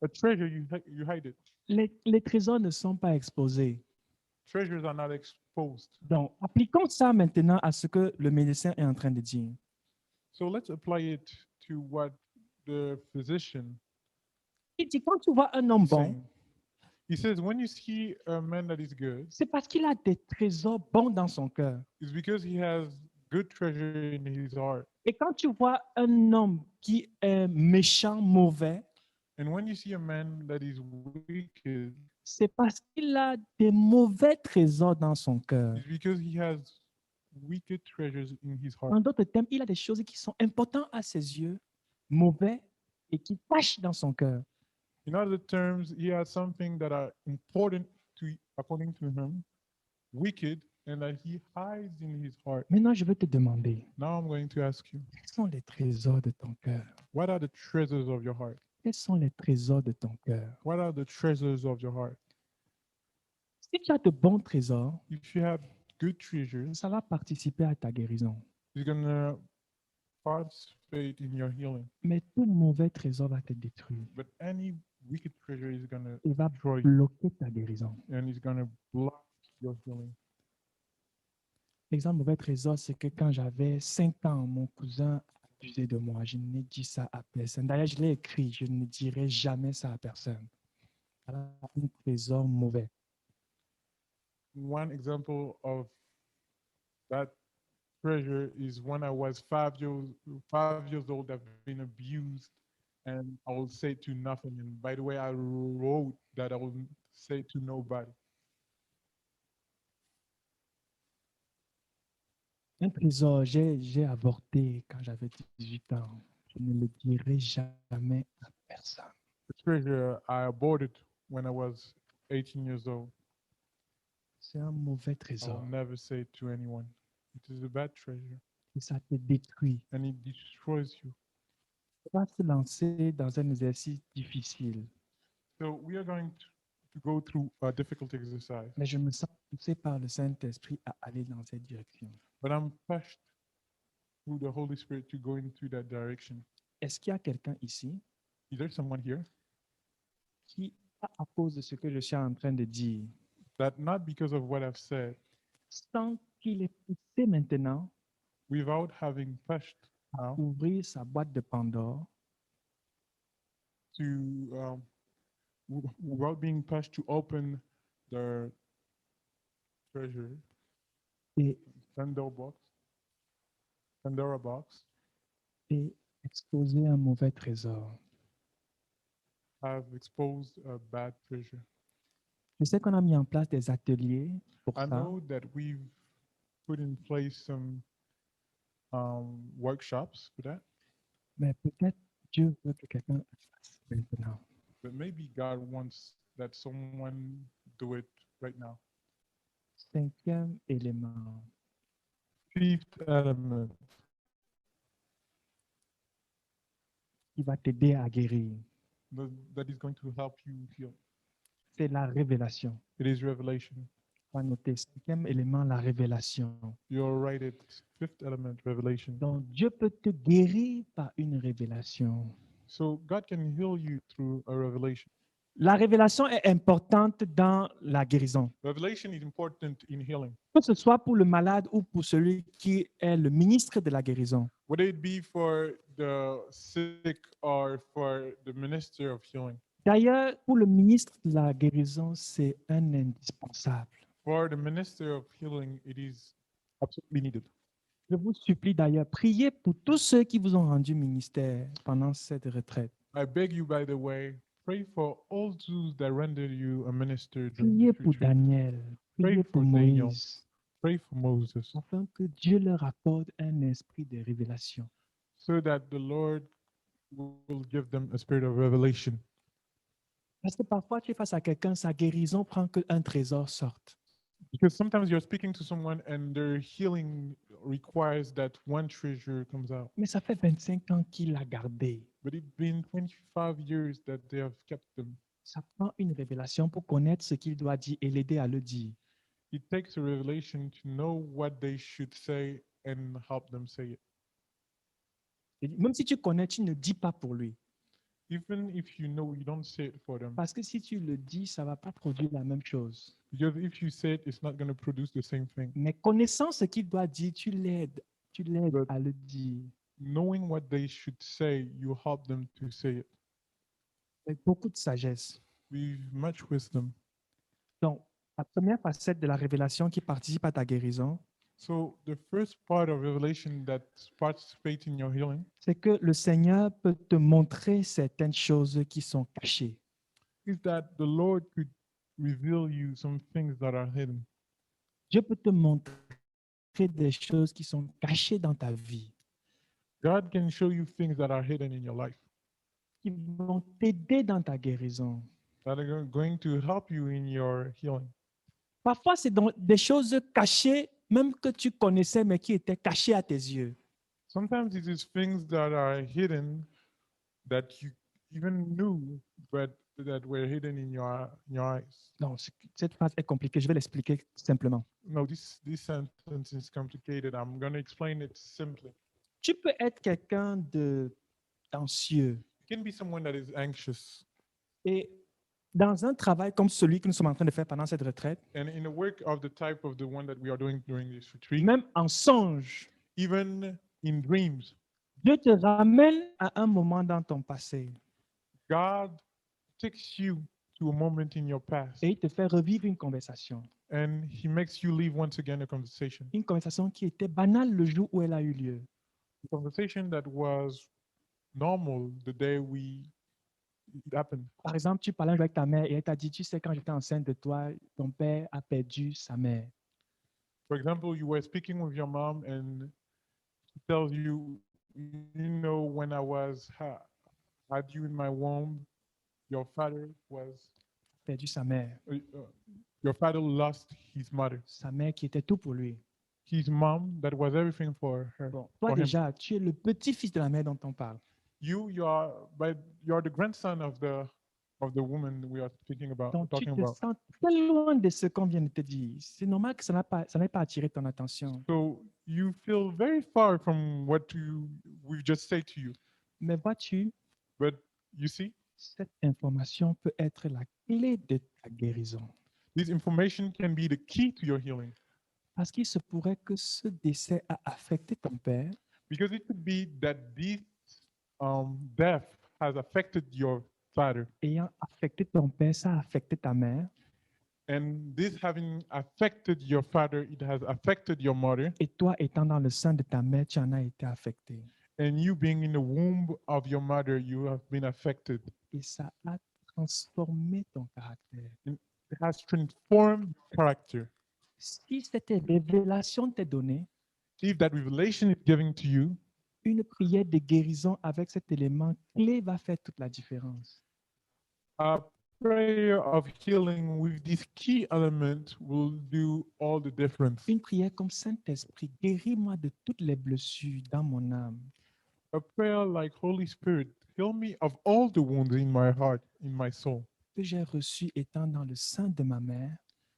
a treasure, you hide it. Les trésors ne sont pas exposés. Treasures are not exposed. Donc, appliquons ça maintenant à ce que le médecin est en train de dire. So let's apply it to what the physician Il dit, quand tu vois un homme is bon, saying. He says, when you see a man that is good, c'est parce qu'il a des trésors bons dans son cœur. it's because he has good treasure in his heart. Et quand tu vois un homme qui est méchant, mauvais, And when you see a man that is wicked, c'est parce qu'il a des mauvais trésors dans son cœur. it's because he has wicked treasures in his heart. En d'autres termes, il a des choses qui sont importantes à ses yeux, mauvais, et qui cachent dans son cœur. In other terms, he has something that are important to, according to him, wicked, and that he hides in his heart. Maintenant, je veux te demander, Now I'm going to ask you, quels sont les trésors de ton cœur? what are the treasures of your heart? Quels sont les trésors de ton cœur? What are the treasures of your heart? Si tu as de bons trésors, If you have good treasures, ça va participer à ta guérison. it's going to participate in your healing. Mais tout mauvais trésor va te détruire. But any wicked treasure is going to Il va destroy you, bloquer ta guérison. and it's going to block your healing. L'exemple mauvais trésor, c'est que quand j'avais 5 ans, mon cousin abusait de moi. Je n'ai dit ça à personne. D'ailleurs, je l'ai écrit. Je ne dirai jamais ça à personne. Voilà un trésor mauvais. One example of that treasure is when I was 5 years old. I've been abused, and I will say to nothing. And by the way, I wrote that I will say to nobody. Un trésor, j'ai avorté quand j'avais 18 ans. Je ne le dirai jamais à personne. The treasure I aborted when I was 18 years old. C'est un mauvais I trésor. will never say it to anyone. It is a bad treasure, Et ça te détruit. and it destroys you. On va se lancer dans un exercice difficile. So we are going to go through a difficult exercise, Mais je me sens poussé par le Saint-Esprit à aller dans cette direction. but I'm pushed through the Holy Spirit to go into that direction. Est-ce qu'il y a quelqu'un ici Is there someone here qui, à cause de ce que je suis en train de dire, that not because of what I've said, sent qu'il est poussé maintenant without having pushed à now ouvrir sa boîte de Pandore to, without being pushed to open the treasure, et, Pandora box, et exposer un mauvais trésor? have exposed a bad treasure. Je sais qu'on a mis en place des ateliers pour I ça, know that we've put in place some workshops for that, mais peut-être Dieu veut que quelqu'un le fasse maintenant. but maybe God wants that someone do it right now. Cinquième élément, Fifth element qui va t'aider à guérir, that is going to help you heal. c'est la révélation. It is revelation. On va noter, cinquième élément, la révélation. You'll write it. Fifth element, revelation. Donc, Dieu peut te guérir par une révélation. So God can heal you through a revelation. La révélation est importante dans la guérison, Revelation is important in healing. que ce soit pour le malade ou pour celui qui est le ministre de la guérison. Whether it be for the sick or for the minister of healing. D'ailleurs, pour le ministre de la guérison, c'est un indispensable. For the minister of healing, it is absolutely needed. Je vous supplie d'ailleurs, priez pour tous ceux qui vous ont rendu ministère pendant cette retraite. I beg you, by the way, pray for all those that rendered you a minister during Priez this pour retreat. Daniel, priez Pray pour for Daniel. Moïse, Pray for Moses, afin que Dieu leur accorde un esprit de révélation. so that the Lord will give them a spirit of revelation. Parce que parfois, tu es face à quelqu'un, sa guérison prend qu'un trésor sorte. Because sometimes you're speaking to someone and their healing requires that one treasure comes out. Mais ça fait 25 ans qu'il l'a gardé. But it's been 25 years that they have kept them. Ça prend une révélation pour connaître ce qu'il doit dire et l'aider à le dire. It takes a revelation to know what they should say and help them say it. Et même si tu connais, tu ne dis pas pour lui. Even if you know, you don't say it for them. Parce que si tu le dis, ça ne va pas produire la même chose. Because if you say it, it's not going to produce the same thing. Mais connaissant ce qu'il doit dire, tu l'aides. Tu l'aides But- à le dire. Knowing what they should say, you help them to say it Avec beaucoup de sagesse. with much wisdom. Donc, la première facette de la révélation qui participe à ta guérison, So the first part of revelation that participates in your healing c'est que le Seigneur peut te montrer certaines choses qui sont cachées. is that the Lord could reveal you some things that are hidden. Dieu peut te montrer des choses qui sont cachées dans ta vie, God can show you things that are hidden in your life qui vont t'aider dans ta guérison. that are going to help you in your healing. Parfois, c'est des choses cachées, même que tu connaissais, mais qui étaient cachées à tes yeux. Sometimes it is things that are hidden that you even knew, but that were hidden in your eyes. Non, cette phrase est compliquée, je vais l'expliquer simplement. No, this sentence is complicated. I'm going to explain it simply. Tu peux être quelqu'un d'anxieux You can be someone that is anxious, et dans un travail comme celui que nous sommes en train de faire pendant cette retraite, and in a work of the type of the one that we are doing during this retreat, même en songe, even in dreams, Dieu te ramène à un moment dans ton passé God takes you to a moment in your past et il te fait revivre une conversation. and He makes you live once again a conversation. Une conversation qui était banale le jour où elle a eu lieu. A conversation that was normal the day it happened. Par exemple, tu parlais avec ta mère et elle t'a dit, tu sais, quand j'étais enceinte de toi, ton père a perdu sa mère. For example, you were speaking with your mom and she tells you, you know, when I had you in my womb, your father Perdu sa mère. your father lost his mother. Sa mère qui était tout pour lui. His mom, that was everything for her. Bon, toi For him. déjà, tu es le petit-fils de la mère dont on parle. You're the grandson of the woman we are speaking about, Donc, tu talking te about. sens très loin de ce qu'on vient de te dire. C'est normal que ça n'ait pas attiré ton attention. So you feel very far from what we just said to you. Mais vois-tu, But you see, cette information peut être la clé de ta guérison. this information can be the key to your healing. Parce qu'il se pourrait que ce décès a affecté ton père Because it could be that this death has affected your father, ayant affecté ton père, ça a affecté ta mère. and this having affected your father, it has affected your mother, Et toi, étant dans le sein de ta mère, tu en as été affecté. and you being in the womb of your mother, you have been affected. Et ça a transformé ton caractère. It has transformed your character. Si cette révélation t'est donnée, If that revelation is given to you, une prière de guérison avec cet élément clé va faire toute la différence. a prayer of healing with this key element will do all the difference. Une prière comme Saint-Esprit, guéris-moi de toutes les blessures dans mon âme. A prayer like Holy Spirit, heal me of all the wounds in my heart, in my soul, Que j'ai reçu étant dans le sein de ma mère,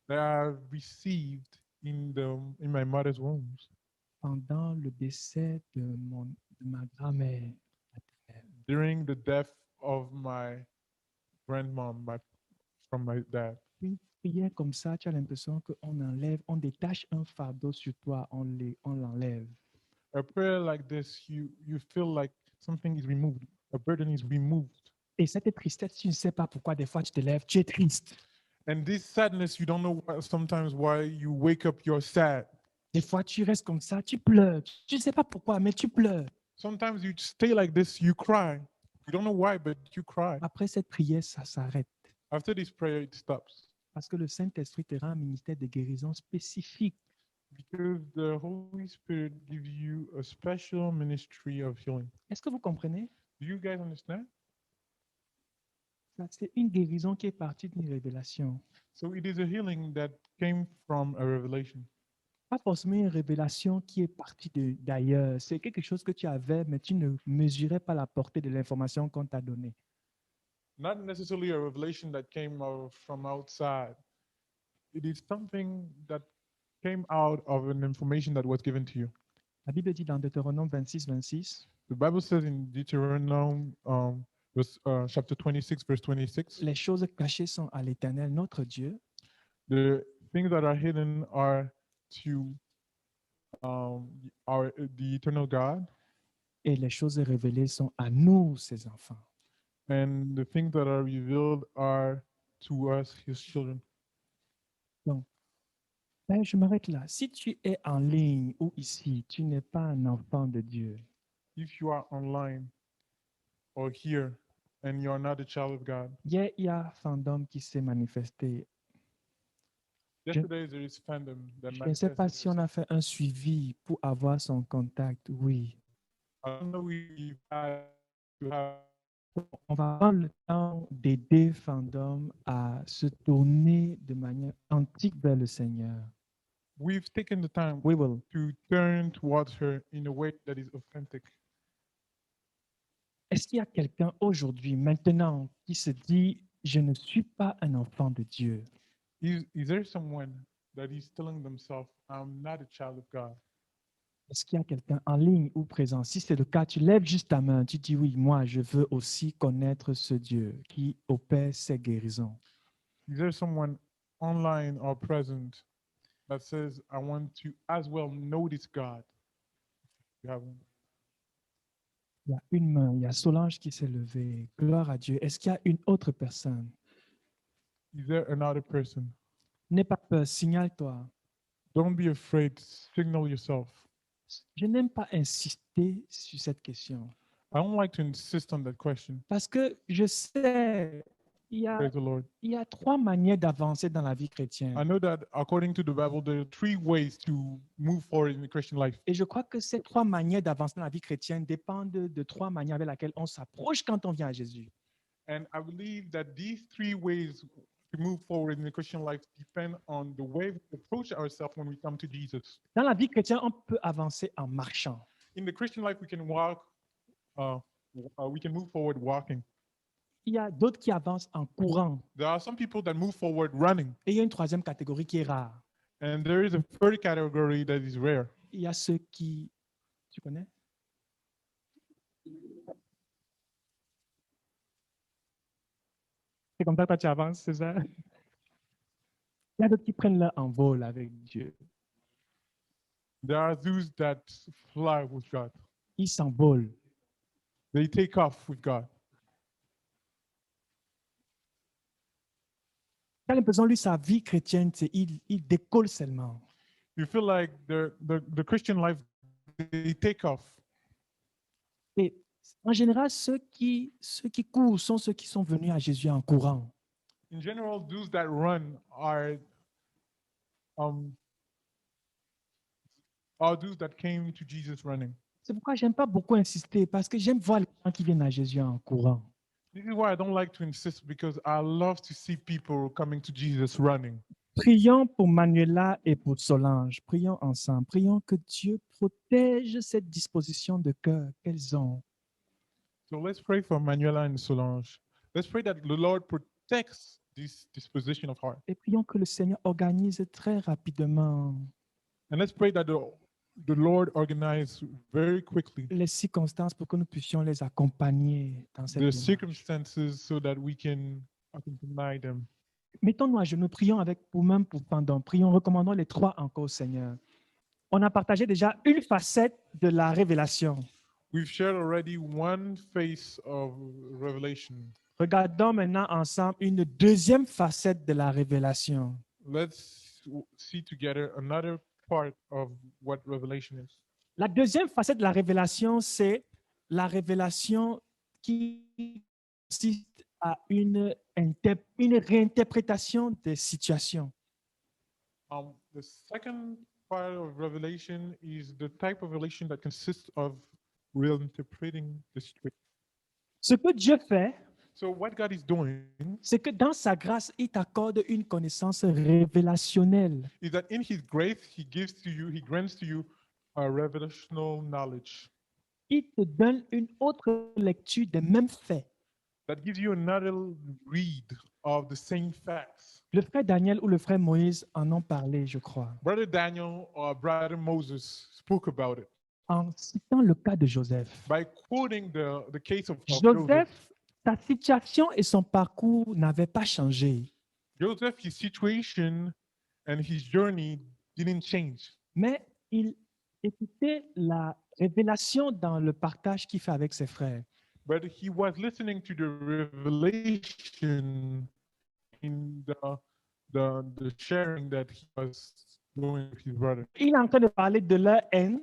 that I've received in my mother's womb pendant le décès de ma grand-mère maternelle. during the death of my grandmom, from my dad. Une prière comme ça, tu as l'impression qu'on enlève, on détache un fardeau sur toi, on l'enlève. A prayer like this, you feel like something is removed, a burden is removed. Et cette tristesse, tu ne sais pas pourquoi des fois tu te lèves, tu es triste. And this sadness, you don't know sometimes why you wake up, you're sad. Des fois tu restes comme ça, tu pleures. Tu ne sais pas pourquoi, mais tu pleures. Sometimes you stay like this, you cry. You don't know why, but you cry. Après cette prière, ça s'arrête. After this prayer, it stops Parce que le Saint-Esprit te rend un ministère de guérison spécifique. because the Holy Spirit gives you a special ministry of healing. Est-ce que vous comprenez? Do you guys understand? Ça, c'est une guérison qui est partie d'une révélation. So it is a healing that came from a revelation. Pas forcément une révélation qui est partie d'ailleurs. C'est quelque chose que tu avais, mais tu ne mesurais pas la portée de l'information qu'on t'a donnée. Not necessarily a revelation that came from outside. It is something that came out of an information that was given to you. La Bible dit dans Deutéronome 26, 26, The Bible says in Deuteronomy chapter 26, verse 26, les choses cachées sont à l'Éternel, notre Dieu, the things that are hidden are to the eternal God, et les choses révélées sont à nous, ses enfants. and the things that are revealed are to us, His children. Ben, je m'arrête là. Si tu es en ligne ou ici, tu n'es pas un enfant de Dieu. If you are online or here and you are not a child of God, Hier, il y a Fandom qui s'est manifesté. yesterday there is fandom that Je ne sais pas manifested si on a fait un suivi pour avoir son contact. Oui. I don't know if I to have On va prendre le temps d'aider Fandom à se tourner de manière antique vers le Seigneur. we've taken the time We will. to turn towards her in a way that is authentic. Est-ce qu'il y a quelqu'un aujourd'hui, maintenant, qui se dit, je ne suis pas un enfant de Dieu? Is there someone that is telling themselves, I'm not a child of God? Est-ce qu'il y a quelqu'un en ligne ou présent? Si c'est le cas, tu lèves juste ta main, tu dis oui, moi, je veux aussi connaître ce Dieu qui opère ces guérisons. Is there someone online or present that says, I want to as well know this God? You have one. Il y a une main, il y a Solange qui s'est levée. Gloire à Dieu. Est-ce qu'il y a une autre personne? Is there another person? N'aie pas peur, signale-toi. Don't be afraid. Signal yourself. Je n'aime pas insister sur cette question I don't like to insist on that question. parce que je sais, Praise the Lord. il y a trois manières d'avancer dans la vie I chrétienne. know that according to the Bible, there are 3 ways to move forward in the Christian life. Et je crois que ces trois manières d'avancer dans la vie chrétienne dépendent de trois manières avec lesquelles on s'approche quand on vient à Jésus. And I believe that these 3 ways to move forward in the Christian life depend on the way we approach ourselves when we come to Jesus. Dans la vie chrétienne, on peut avancer en marchant. In the Christian life, we can we can move forward walking. Il y a d'autres qui avancent en courant. There are some people that move forward running, Et il y a une troisième catégorie qui est rare. and there is a third category that is rare. Il y a ceux qui... Tu connais? C'est comme ça que toi tu avances, c'est ça? Il y a d'autres qui prennent leur envol avec Dieu. There are those that fly with God. Ils s'envolent. They take off with God. Tu as l'impression, lui, sa vie chrétienne, c'est il décolle seulement. You feel like the Christian life, they take off. Et en général, ceux qui courent sont ceux qui sont venus à Jésus en courant. In general, those that run are those that came to Jesus running. C'est pourquoi j'aime pas beaucoup insister, parce que j'aime voir les gens qui viennent à Jésus en courant. This is why I don't like to insist, because I love to see people coming to Jesus running. Prions pour Manuela et pour Solange. Prions ensemble. Prions que Dieu protège cette disposition de cœur qu'elles ont. So let's pray for Manuela and Solange. Let's pray that the Lord protects this disposition of heart. Et prions que le Seigneur organise très rapidement And let's pray that the Lord organize very quickly les circonstances pour que nous puissions les accompagner dans cette the démarche. circumstances so that we can accompany them. Mettons-nous à genoux, prions avec vous-même pour pendant. Prions, recommandons les trois encore au Seigneur. On a partagé déjà une facette de la révélation. We've shared already one face of revelation. Regardons maintenant ensemble une deuxième facette de la révélation. Let's see together another part of what revelation is. La deuxième facette de la révélation, c'est la révélation qui consiste à une réinterprétation des situations. The second part of revelation is the type of revelation that consists of real interpreting the situation. Ce que Dieu fait, So what God is doing c'est que dans sa grâce, il t'accorde une connaissance révélationnelle. is that in His grace, He grants to you a revelational knowledge Il te donne une autre lecture des mêmes faits. that gives you another read of the same facts. Le frère Daniel ou le frère Moïse en ont parlé, je crois, Brother Daniel or Brother Moses spoke about it en citant le cas de Joseph. by quoting the case of Joseph, sa situation et son parcours n'avaient pas changé, Joseph, his situation and his journey didn't change, mais il écoutait la révélation dans le partage qu'il fait avec ses frères. but he was listening to the revelation in the sharing that he was doing with his brother. Il est en train de parler de leur haine,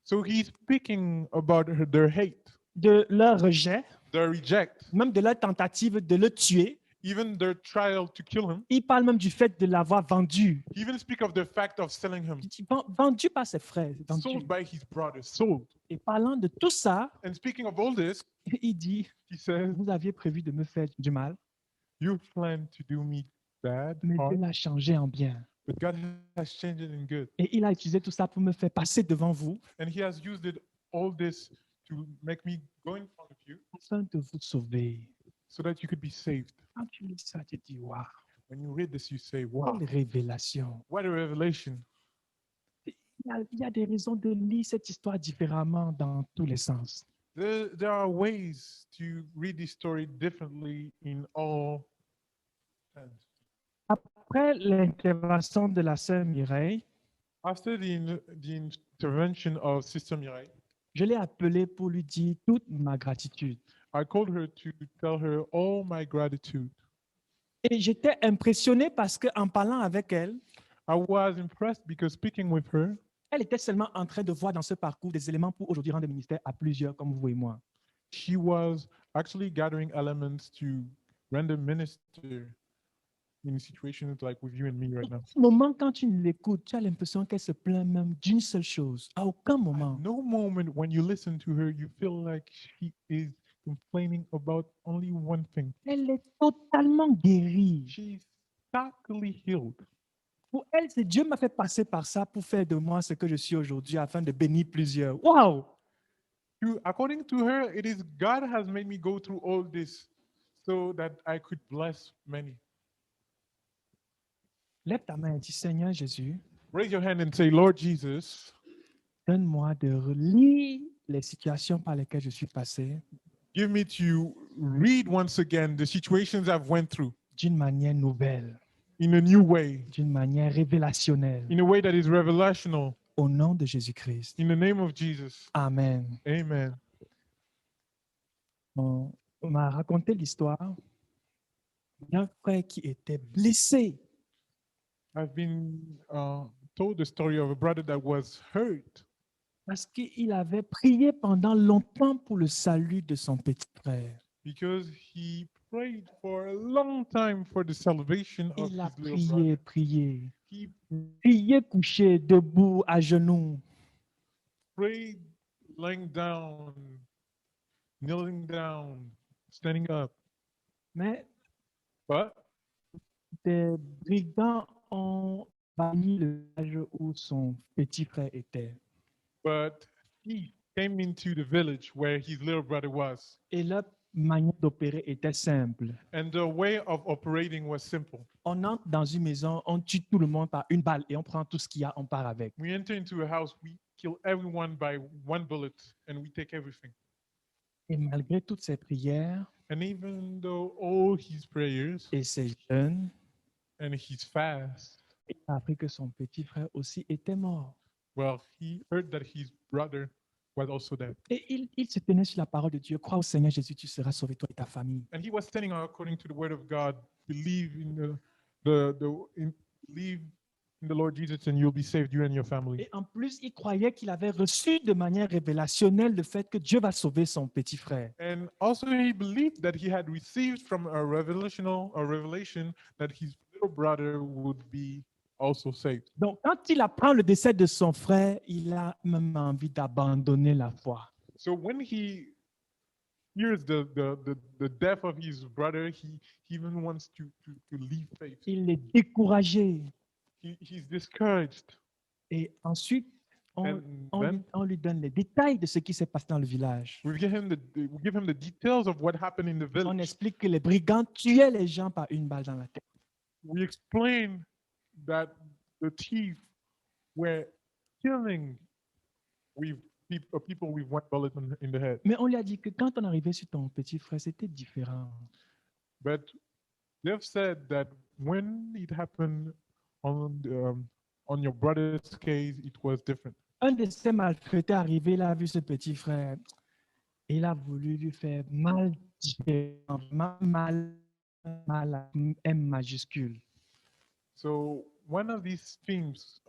So he's speaking about their hate, de leur rejet, their reject, même de leur tentative de le tuer. even their trial to kill him. Il parle même du fait de l'avoir vendu. He even speak of the fact of selling him, Il dit, vendu par ses frères. Vendu. sold by his brothers, sold. Et parlant de tout ça, And speaking of all this, il dit, he says, vous aviez prévu de me faire du mal, "You plan to do me bad, mais Dieu harm, l'a changé en bien. but God has changed it in good, Et il a utilisé tout ça pour me faire passer devant vous and He has used all this to make me go in front of you, afin de vous sauver. so that you could be saved." Quand tu lis ça, tu dis, waouh, When you read this, you say, "Wow, quelle révélation. what a revelation!" Il y a des raisons de lire cette histoire différemment dans tous les sens. There are ways to read this story differently in all sense. Après l'intervention de la sœur Mireille, After the intervention of Sister Mireille, je l'ai appelée pour lui dire toute ma gratitude. I called her to tell her all my gratitude. Et j'étais impressionné parce qu'en parlant avec elle, I was impressed because speaking with her, elle était seulement en train de voir dans ce parcours des éléments pour aujourd'hui rendre le ministère à plusieurs, comme vous et moi. she was actually gathering elements to render minister in situations like with you and me right now. Au moment, quand tu l'écoutes, tu as l'impression qu'elle se plaint même d'une seule chose. À aucun moment. No moment when you listen to her, you feel like she is complaining about only one thing. Elle est totalement guérie. She's totally healed. Pour elle, c'est Dieu m'a fait passer par ça pour faire de moi ce que je suis aujourd'hui afin de bénir plusieurs. Waouh! According to her, it is God has made me go through all this so that I could bless many. Lève ta main et dis, Seigneur Jésus, Raise your hand and say, Lord Jesus, donne-moi de relire les situations par lesquelles je suis passé give me to read once again the situations I've went through d'une manière nouvelle, in a new way, d'une manière révélationnelle. in a way that is revelational. Au nom de Jésus-Christ. In the name of Jesus. Amen. Amen. On m'a raconté l'histoire d'un frère qui était blessé. I've been told the story of a brother that was hurt Parce qu'il avait prié pendant longtemps pour le salut de son petit frère. because he prayed for a long time for the salvation of Il a his little brother. prié. He Prié couché, debout, à genoux. prayed lying down, kneeling down, standing up. Mais But des brigands ont banni le village où son petit frère était. he came into the village where his little brother was. Et leur manière d'opérer était simple. And the way of operating was simple. On entre dans une maison, on tue tout le monde par une balle et on prend tout ce qu'il y a, on part avec. We enter into a house, we kill everyone by one bullet, and we take everything. Et malgré toutes ces prières And even though all his prayers et ces jeûnes, and his fast, il a appris que son petit frère aussi était mort. well, he heard that his brother was also dead. Et il se tenait sur la parole de Dieu. Crois au Seigneur Jésus, tu seras sauvé, toi et ta famille. And he was standing according to the word of God. Believe in believe in the Lord Jesus, and you'll be saved, you and your family. Et en plus, il croyait qu'il avait reçu de manière révélationnelle le fait que Dieu va sauver son petit frère. And also he believed that he had received from a revelation that his little brother would be also saved. Donc, quand il apprend le décès de son frère, il a même envie d'abandonner la foi. So when he hears the death of his brother, he even wants to leave faith. Il est découragé. He's discouraged. Et ensuite, And on lui donne les détails de ce qui s'est passé dans le village. we give him the details of what happened in the On village. explique que les brigands tuaient les gens par une balle dans la tête. We explain that the thieves were killing people with one bullet in the head. Mais on lui a dit que quand on arrivait sur ton petit frère, c'était différent. But they've said that when it happened on your brother's case, it was different. Un de ces malfaiteurs arrivé, il a vu ce petit frère. Il a voulu lui faire mal, mal, mal, M majuscule. So one of these thieves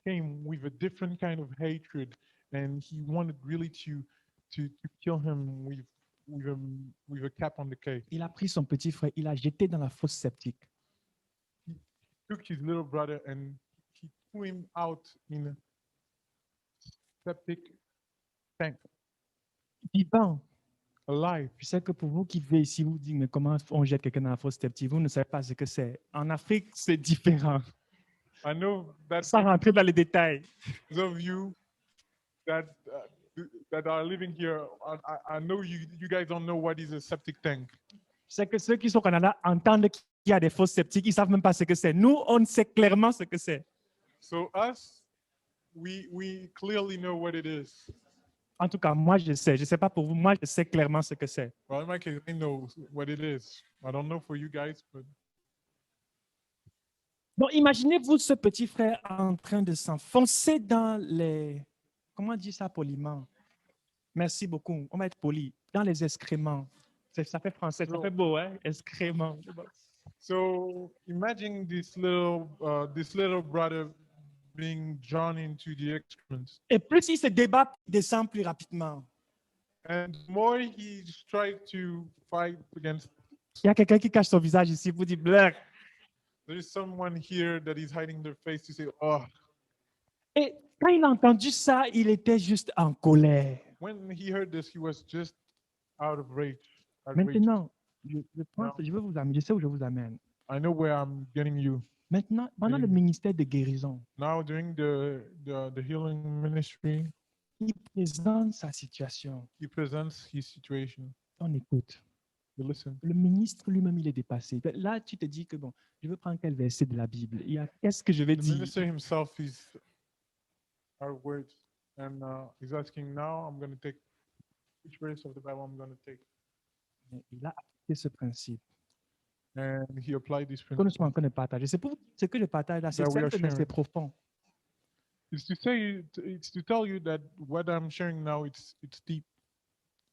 came with a different kind of hatred, and he wanted really to kill him with a cap on the case. Il a pris son petit frère, il l'a jeté dans la fosse septique. Took his little brother and he threw him out in a septic tank, Vivant. alive. Je sais que pour vous qui vivez ici, vous dites, mais comment on jette quelqu'un dans la fosse septique? Vous ne savez pas ce que c'est. En Afrique, c'est différent. I know that Sans rentrer dans les détails. those of you that are living here, I know you guys don't know what is a septic tank. Je sais que ceux qui sont au Canada entendent qu'il y a des fosses septiques, ils ne savent même pas ce que c'est. Nous, on sait clairement ce que c'est. So us, we clearly know what it is. En tout cas, moi, je sais. Je ne sais pas pour vous, moi, je sais clairement ce que c'est. Well, in my case, I know what it is. I don't know for you guys, but Donc, imaginez-vous ce petit frère en train de s'enfoncer dans les... Comment on dit ça poliment? Merci beaucoup. On va être poli. Dans les excréments. Ça fait français, ça fait beau, hein? Excréments. so imagine this little brother being drawn into the excrements. Et plus il se débat, il descend plus rapidement. And the more he tried to fight against, Il y a quelqu'un qui cache son visage ici, vous dit black. there is someone here that is hiding their face to say, oh. Et quand il a entendu ça, il était juste en colère. When he heard this, he was just out of rage. Maintenant, je veux vous amener, je sais où je vous amène. I know where I'm getting you. Maintenant, pendant le ministère de guérison, Now, during the healing ministry, il présente sa situation. he presents his situation. On écoute. You listen. Le ministre lui-même, il est dépassé. Là, tu te dis que bon, je veux prendre quel verset de la Bible. Qu'est-ce que je vais The dire? minister himself is our words, and he's asking now. I'm going to take which verse of the Bible I'm going to take, Il a appliqué ce principe. and he applied this Que nous principle. sommes en train de partager. C'est pour ce que je partage là, c'est That we are simple, mais sharing. c'est profond. It's to tell you that what I'm sharing now, it's deep.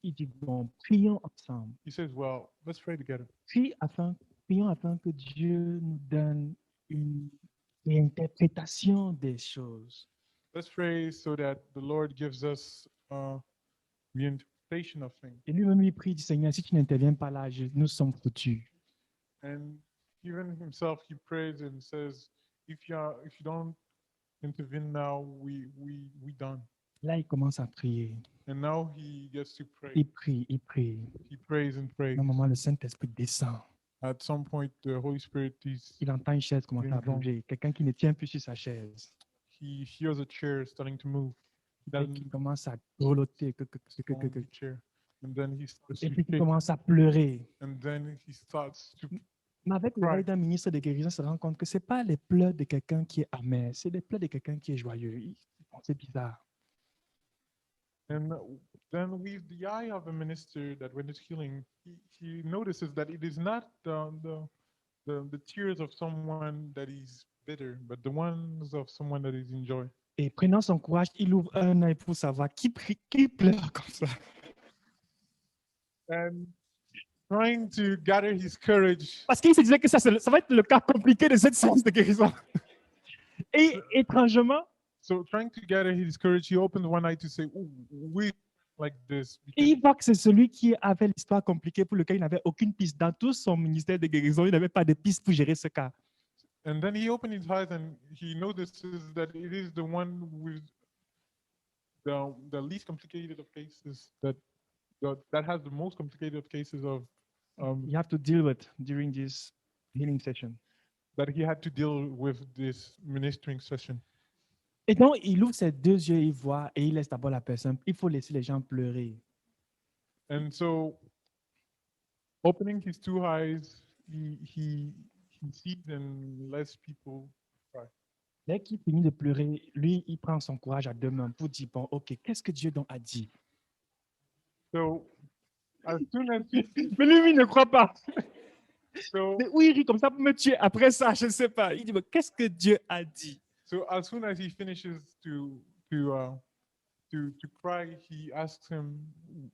Il dit bon, prions ensemble. He says, well, let's pray together. Prions afin que Dieu nous donne une interprétation des choses. Let's pray so that the Lord gives us the interpretation of things. Et lui-même, il prie, il dit Seigneur, si tu n'interviens pas là, nous sommes foutus. And even himself, he prays and says, if you don't intervene now, we done. Là, il commence à prier. And now he gets to pray. Il prie, il prie. He prays and prays. À un moment, le Saint-Esprit descend. At some point, the Holy Spirit Il entend une chaise commencer à Bien. bouger. Quelqu'un qui ne tient plus sur sa chaise. he hears a chair starting to move. He et doesn't qui commence à grelotter, go on the chair. And then he starts et to puis qui shake, commence à pleurer. and then he starts to Mais avec l'oreille d'un ministre de guérison, on se rend compte que ce n'est pas les pleurs de quelqu'un qui est amer, c'est les pleurs de quelqu'un qui est joyeux. Bon, c'est bizarre. and then with the eye of a minister that when it's healing, he notices that it is not the tears of someone that is bitter, but the ones of someone that is in joy. Et prenant son courage, il ouvre un œil pour savoir qui pleure comme ça. And trying to gather his courage, Parce qu'il se disait que ça va être le cas compliqué de cette séance de guérison. Et étrangement, so trying to gather his courage, he opened one eye to say, "Ooh, we like this." et il voit que c'est celui qui avait l'histoire compliquée pour lequel il n'avait aucune piste. Dans tout son ministère de guérison, il n'avait pas de piste pour gérer ce cas. And then he opened his eyes and he notices that it is the one with the least complicated of cases that has the most complicated cases of You have to deal with during this healing session. that he had to deal with this ministering session. Et donc, il ouvre ses deux yeux, il voit et il laisse d'abord la personne. Il faut laisser les gens pleurer. And so, opening his two eyes, he sees and lets people cry. Dès qu'il finit de pleurer, lui, il prend son courage à deux mains pour dire, bon, OK, qu'est-ce que Dieu donc a dit? So, as soon as he, Mais lui, il ne croit pas. so, Mais oui, il rit comme ça pour me tuer. Après ça, je ne sais pas. Il dit, mais qu'est-ce que Dieu a dit? so as soon as he finishes to cry, he asks him,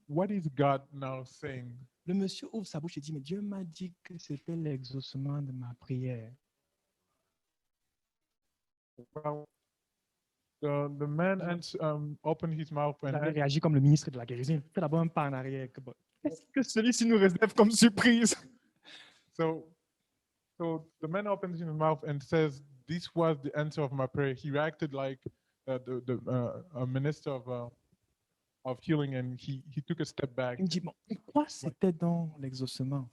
"What is God now saying?" Le monsieur ouvre sa bouche et dit, mais Dieu m'a dit que c'était l'exaucement de ma prière. Well, the man opened his mouth Il and avait réagi comme le ministre de la guérison. Il fait d'abord un pas en arrière. Que bon, qu'est-ce que celui-ci nous réserve comme surprise? so the man opens his mouth and says, "This was the answer of my prayer." He reacted like a minister of healing, and he took a step back Il dit, bon, et quoi c'était donc l'exaucement?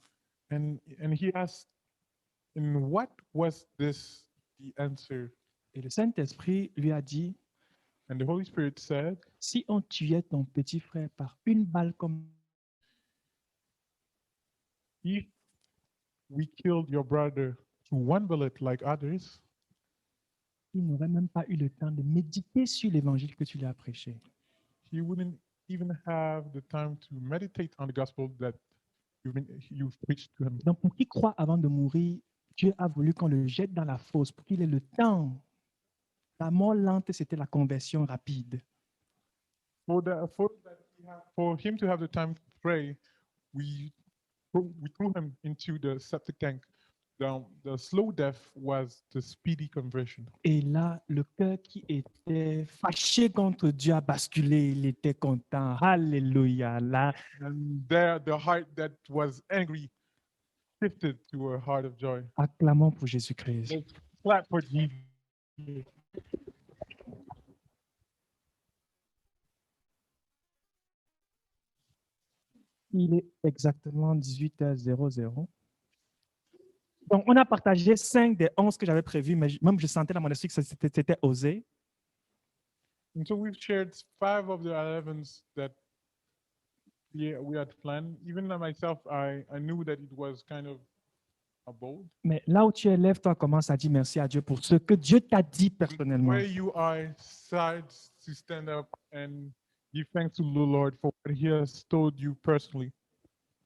and he asked, "In what was this the answer?" Et le Saint-Esprit lui a dit, And the Holy Spirit said, si on tuait ton petit frère par une balle comme "If we killed your brother through one bullet like others, il n'aurait même pas eu le temps de méditer sur l'évangile que tu lui as prêché. he wouldn't even have the time to meditate on the gospel that you've preached to him." Donc, pour qu'il croie avant de mourir, Dieu a voulu qu'on le jette dans la fosse pour qu'il ait le temps. La mort lente, c'était la conversion rapide. For him to have the time to pray, we threw him into the septic tank. The slow death was the speedy conversion. Et là, le cœur qui était fâché contre Dieu a basculé. Il était content. Alléluia. Là, And there, the heart that was angry shifted to a heart of joy. acclamons pour Jésus-Christ. Let's clap for Jesus. Il est exactement 18h00. Donc, on a partagé 5 des 11 que j'avais prévus, mais même je sentais dans mon esprit que c'était osé. And so we've shared 5 of the 11s that we had planned. Even myself, I knew that it was kind of a bold. Mais là où tu es, lève-toi, commence à dire merci à Dieu pour ce que Dieu t'a dit personnellement. Where you are, start to stand up and give thanks to the Lord for what He has told you personally.